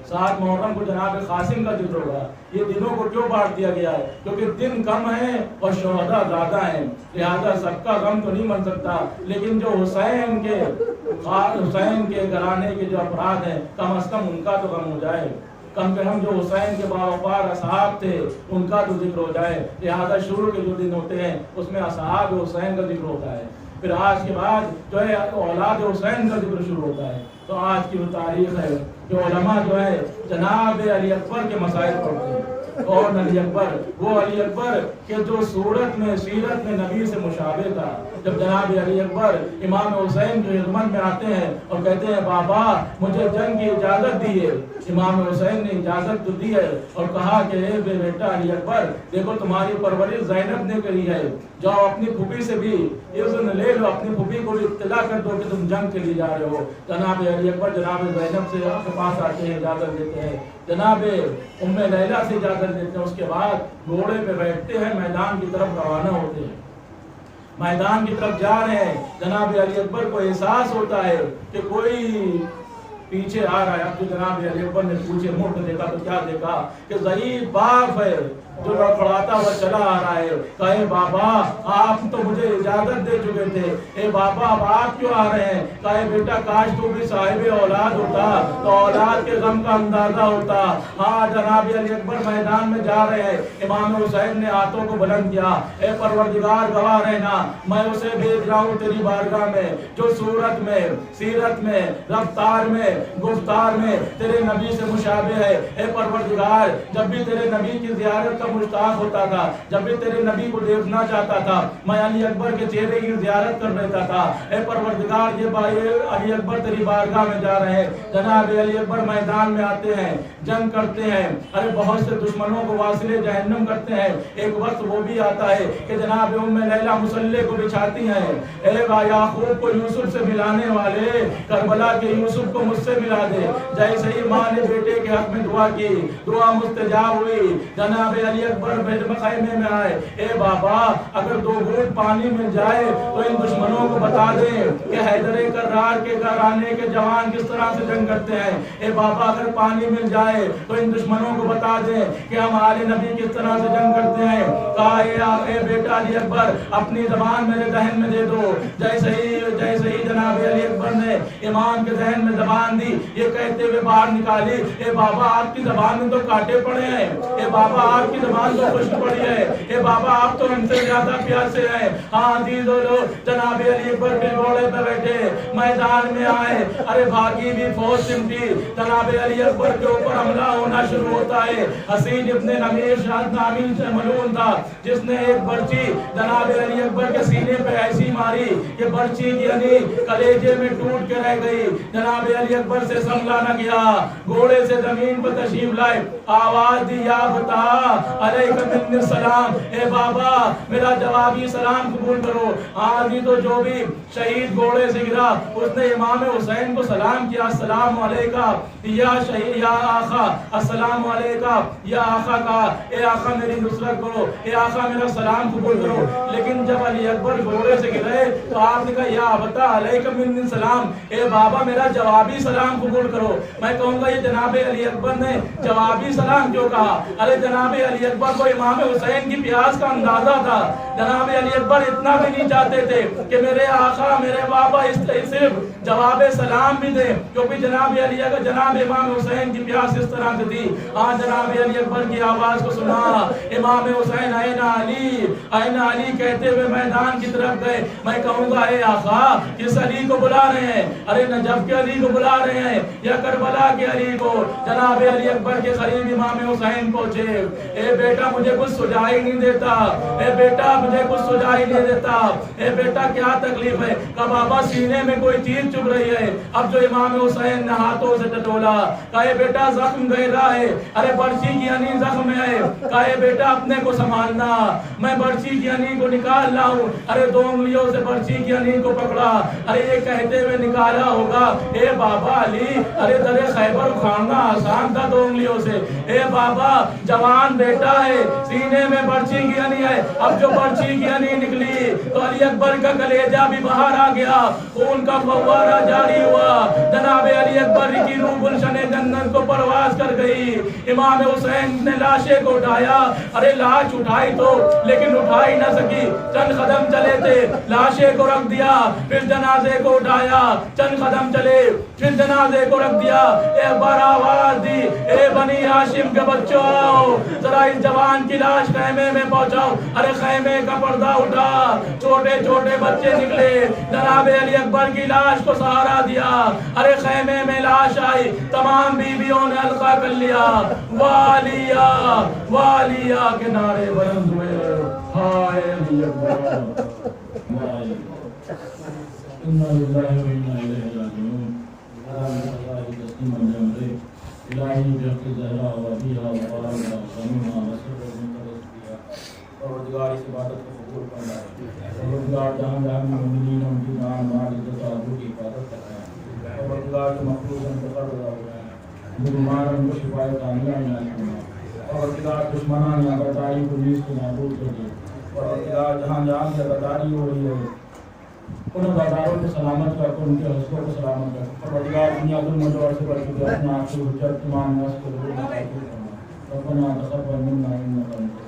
7 محرم کو جناب قاسم کا ذکر ہوگا۔ یہ دنوں کو کیوں بانٹ دیا گیا ہے؟ کیونکہ دن کم ہیں اور شہداء زیادہ ہیں، لہذا سب کا غم تو نہیں بن سکتا، لیکن جو حسین کے گھرانے کے جو افراد ہیں، کم از کم ان کا تو غم ہو جائے، کم سے کم جو حسین کے باوقار اصحاب تھے ان کا تو ذکر ہو جائے۔ لہذا شروع کے جو دن ہوتے ہیں اس میں اصحاب حسین کا ذکر ہوتا ہے، پھر آج کے بعد جو ہے اولاد حسین کا ذکر شروع ہوتا ہے۔ تو آج کی وہ تاریخ ہے جو علماء جو ہے جناب علی اکبر کے مسائل پڑھتے ہیں، اور علی اکبر، وہ علی اکبر کہ جو صورت میں سیرت میں نبی سے مشابہ تھا۔ جب جناب علی اکبر امام حسین کی خدمت میں آتے ہیں اور کہتے ہیں بابا مجھے جنگ کی اجازت دیے، امام حسین نے اجازت تو دی ہے اور کہا کہ اے بیٹا علی اکبر، دیکھو تمہاری پرورش زینب نے کری ہے، جاؤ اپنی پھوپھی سے بھی اذن لے لو، اپنی پھوپھی کو بھی اطلاع کر دو کہ تم جنگ کے لیے جا رہے ہو۔ جناب علی اکبر جناب زینب سے کے پاس آتے ہیں، اجازت دیتے ہیں، جناب ام لیلہ سے اجازت دیتے ہیں، اس کے بعد گھوڑے پہ بیٹھتے ہیں، میدان کی طرف روانہ ہوتے ہیں، میدان کی طرف جا رہے ہیں۔ جناب علی اکبر کو احساس ہوتا ہے کہ کوئی پیچھے آ رہا ہے۔ اب جو جناب علی اکبر نے پوچھے مڑ کے دیکھا تو کیا دیکھا کہ ضعیف باپ ہے جو لڑکھڑاتا ہوا چلا آ رہا ہے۔ کہے بابا آپ تو مجھے اجازت دے چکے تھے، اے بابا اب آپ کیوں آ رہے ہیں؟ کہے بیٹا کاش تو بھی صاحب اولاد ہوتا تو اولاد کے غم کا اندازہ ہوتا۔ ہاں جناب علی اکبر میدان میں جا رہے ہیں، امام حسین نے ہاتھوں کو بلند کیا، اے پروردگار گواہ رہنا میں اسے بھیج رہا ہوں تیری بارگاہ میں جو صورت میں، سیرت میں، رفتار میں، گفتار میں تیرے نبی سے مشابہ ہے۔ اے پروردگار جب بھی تیرے نبی کی زیارت کا مشتاق ہوتا تھا، جب بھی تیرے نبی کو دیکھنا چاہتا تھا، میں علی اکبر کے چہرے کی زیارت کر لیتا تھا۔ اے پروردگار یہ علی اکبر تیری بارگاہ میں جا رہے ہیں۔ جناب علی اکبر میدان میں آتے ہیں، جنگ کرتے ہیں، ارے بہت سے دشمنوں کو واصل جہنم کرتے ہیں۔ ایک وقت وہ بھی آتا ہے کہ جناب ام لیلہ مسلح کو بچھاتی ہیں، اے یعقوب کو یوسف سے ملانے والے، کربلا کے یوسف کو مجھ سے ملا دے۔ جیسے ہی ماں نے بیٹے کے حق میں دعا کی، دعا مستجاب ہوئی۔ جناب علی علی اکبر خیمے میں آئے، اے بابا اگر 2 گھونٹ پانی مل جائے تو ان دشمنوں کو بتا دیں کہ حیدر کرار کے گھرانے کے جوان کس طرح سے جنگ کرتے ہیں۔ اے بابا اگر پانی مل جائے تو ان دشمنوں کو بتا دیں کہ ہم آل نبی کس طرح سے جنگ کرتے ہیں۔ کہا اے بیٹا علی اکبر اپنی زبان میرے ذہن میں دے دو۔ جیسے ہی جناب علی اکبر نے امام کے ذہن میں زبان دی، یہ کہتے ہوئے باہر نکالی، اے بابا آپ کی زبان میں تو کانٹے پڑے ہیں، اے بابا آپ کی زبان تو خشک پڑی ہے، اے بابا آپ تو ہم سے زیادہ پیاسے ہیں۔ ہاں عزیزو لو، جناب علی اکبر کے گھوڑے پہ بیٹھے میدان میں آئے، ارے بھاگی بھی فوج سمٹی، جناب علی اکبر کے اوپر حملہ ہونا شروع ہوتا ہے۔ حسین ابن نمیر شاہد نامی سے ملعون تھا، جس نے ایک برچی جناب علی اکبر کے سینے پہ ایسی ماری کہ برچی کی یعنی کلیجے میں ٹوٹ کے رہ گئی۔ جناب علی اکبر سے سنبھلا نہ گیا، گھوڑے سے زمین پر تشریف لائے، آواز دی یا بتا علیکم منی السلام، اے بابا میرا جوابی سلام قبول کرو۔ آدھی تو جو بھی شہید گھوڑے سے گرا اس نے امام حسین کو سلام کیا، السلام علیکہ یا شہید یا آقا، السلام علیکہ یا آقا کہا، اے آقا میری نصرت کرو، اے آقا میرا سلام قبول کرو۔ لیکن جب علی اکبر گھوڑے سے گرے تو آپ نے کہا یا بتا علیکم منی السلام، اے بابا میرا جوابی سلام قبول کرو۔ میں کہوں گا یہ جناب علی اکبر نے جوابی سلام کیوں کہا؟ ارے جناب علی اکبر کو امام حسین کی پیاس کا اندازہ تھا، جناب علی اکبر اتنا بھی نہیں چاہتے تھے کہ میرے آقا میرے بابا اس صرف جواب سلام بھی دے، کیونکہ جناب علی اکبر جناب امام حسین کی پیاس اس طرح سے تھی۔ ہاں جناب علی اکبر کی آواز کو سنا، امام حسین این علی کہتے ہوئے میدان کی طرف گئے۔ میں کہوں گا اے آقا کس علی کو بلا رہے ہیں؟ ارے نجف کے علی کو بلا رہے ہیں یا کربلا کے علی کو؟ جناب علی اکبر کے قریب امام حسین پہنچے، اے بیٹا مجھے کچھ سجائی نہیں دیتا، اے بیٹا مجھے کچھ سجائی نہیں دیتا، اے بیٹا کیا تکلیف ہے؟ کہا بابا سینے میں کوئی چیز چبھ رہی ہے۔ اب جو امام حسین نے ہاتھوں سے ٹٹولا، کہا اے بیٹا زخم گہرا ہے، ارے برچی کی یعنی زخم ہے، کہا اے بیٹا اپنے کو سنبھالنا، میں برچی کی یعنی کو نکال رہا ہوں۔ ارے 2 انگلیوں سے برچی کی یعنی کو پکڑا، ارے یہ کہتے ہوئے نکالا ہوگا، اے بابا علی ارے در خیبر اکھاڑنا آسان تھا 2 انگلیوں سے، اے بابا جوان بیٹا ہے سینے میں برچی کی یعنی ہے۔ اب جو برچی کی یعنی نکلی تو علی اکبر کا کلیجہ بھی باہر آ گیا، خون کا فوارہ جاری ہوا، جناب علی اکبر کی روح گلشن جنت کو پرواز کر گئی۔ امام حسین نے لاشیں کو اٹھایا، ارے لاش اٹھائی تو لیکن اٹھائی نہ سکی، چند قدم چلے تھے لاشیں کو رکھ دیا، پھر جنازے کو اٹھایا، چند قدم چلے پھر جنازے کو رکھ دیا۔ ایک بار آواز دی، اے بنی ہاشم کے بچوں آؤ ذرا اس جوان کی لاش خیمے میں پہنچاؤ۔ ارے خیمے کا پردہ اٹھا، چھوٹے چھوٹے بچے نکلے، جناب علی اکبر کی لاش کو سہارا دیا، ارے خیمے میں لاش آئی، تمام بیویوں نے القا کر لیا، والیا والیا کے نعرے بلند ہوئے، ہائے علی اکبر، انا للہ و انا الیہ راجعون، الہی بحق زہرا وبیہا وبارکہ وسلمہ وسلم پروردگار اس عبادت کو قبول فرمائے، پروردگار جہاں جہاں مومنین ان کی جان مال عزت و آبرو کی حفاظت فرمائے، پروردگار جو مخلوق انتقال ہوا ہے بیماروں کو شفا کاملہ عنایت فرمائے، پروردگار دشمنان یا غداری کو نیز کو نابود کر دے، پروردگار جہاں جہاں سے غداری ہو رہی ہے ان بازاروں کو سلامت رکھو، ان کے حسبوں کو سلامت رکھو، پروردگار دنیا ظلم و جور سے بچ کے اپنا آپ سے حجت تمام ناس کو ضرور نصیب فرما، ربنا تقبل منا انک انت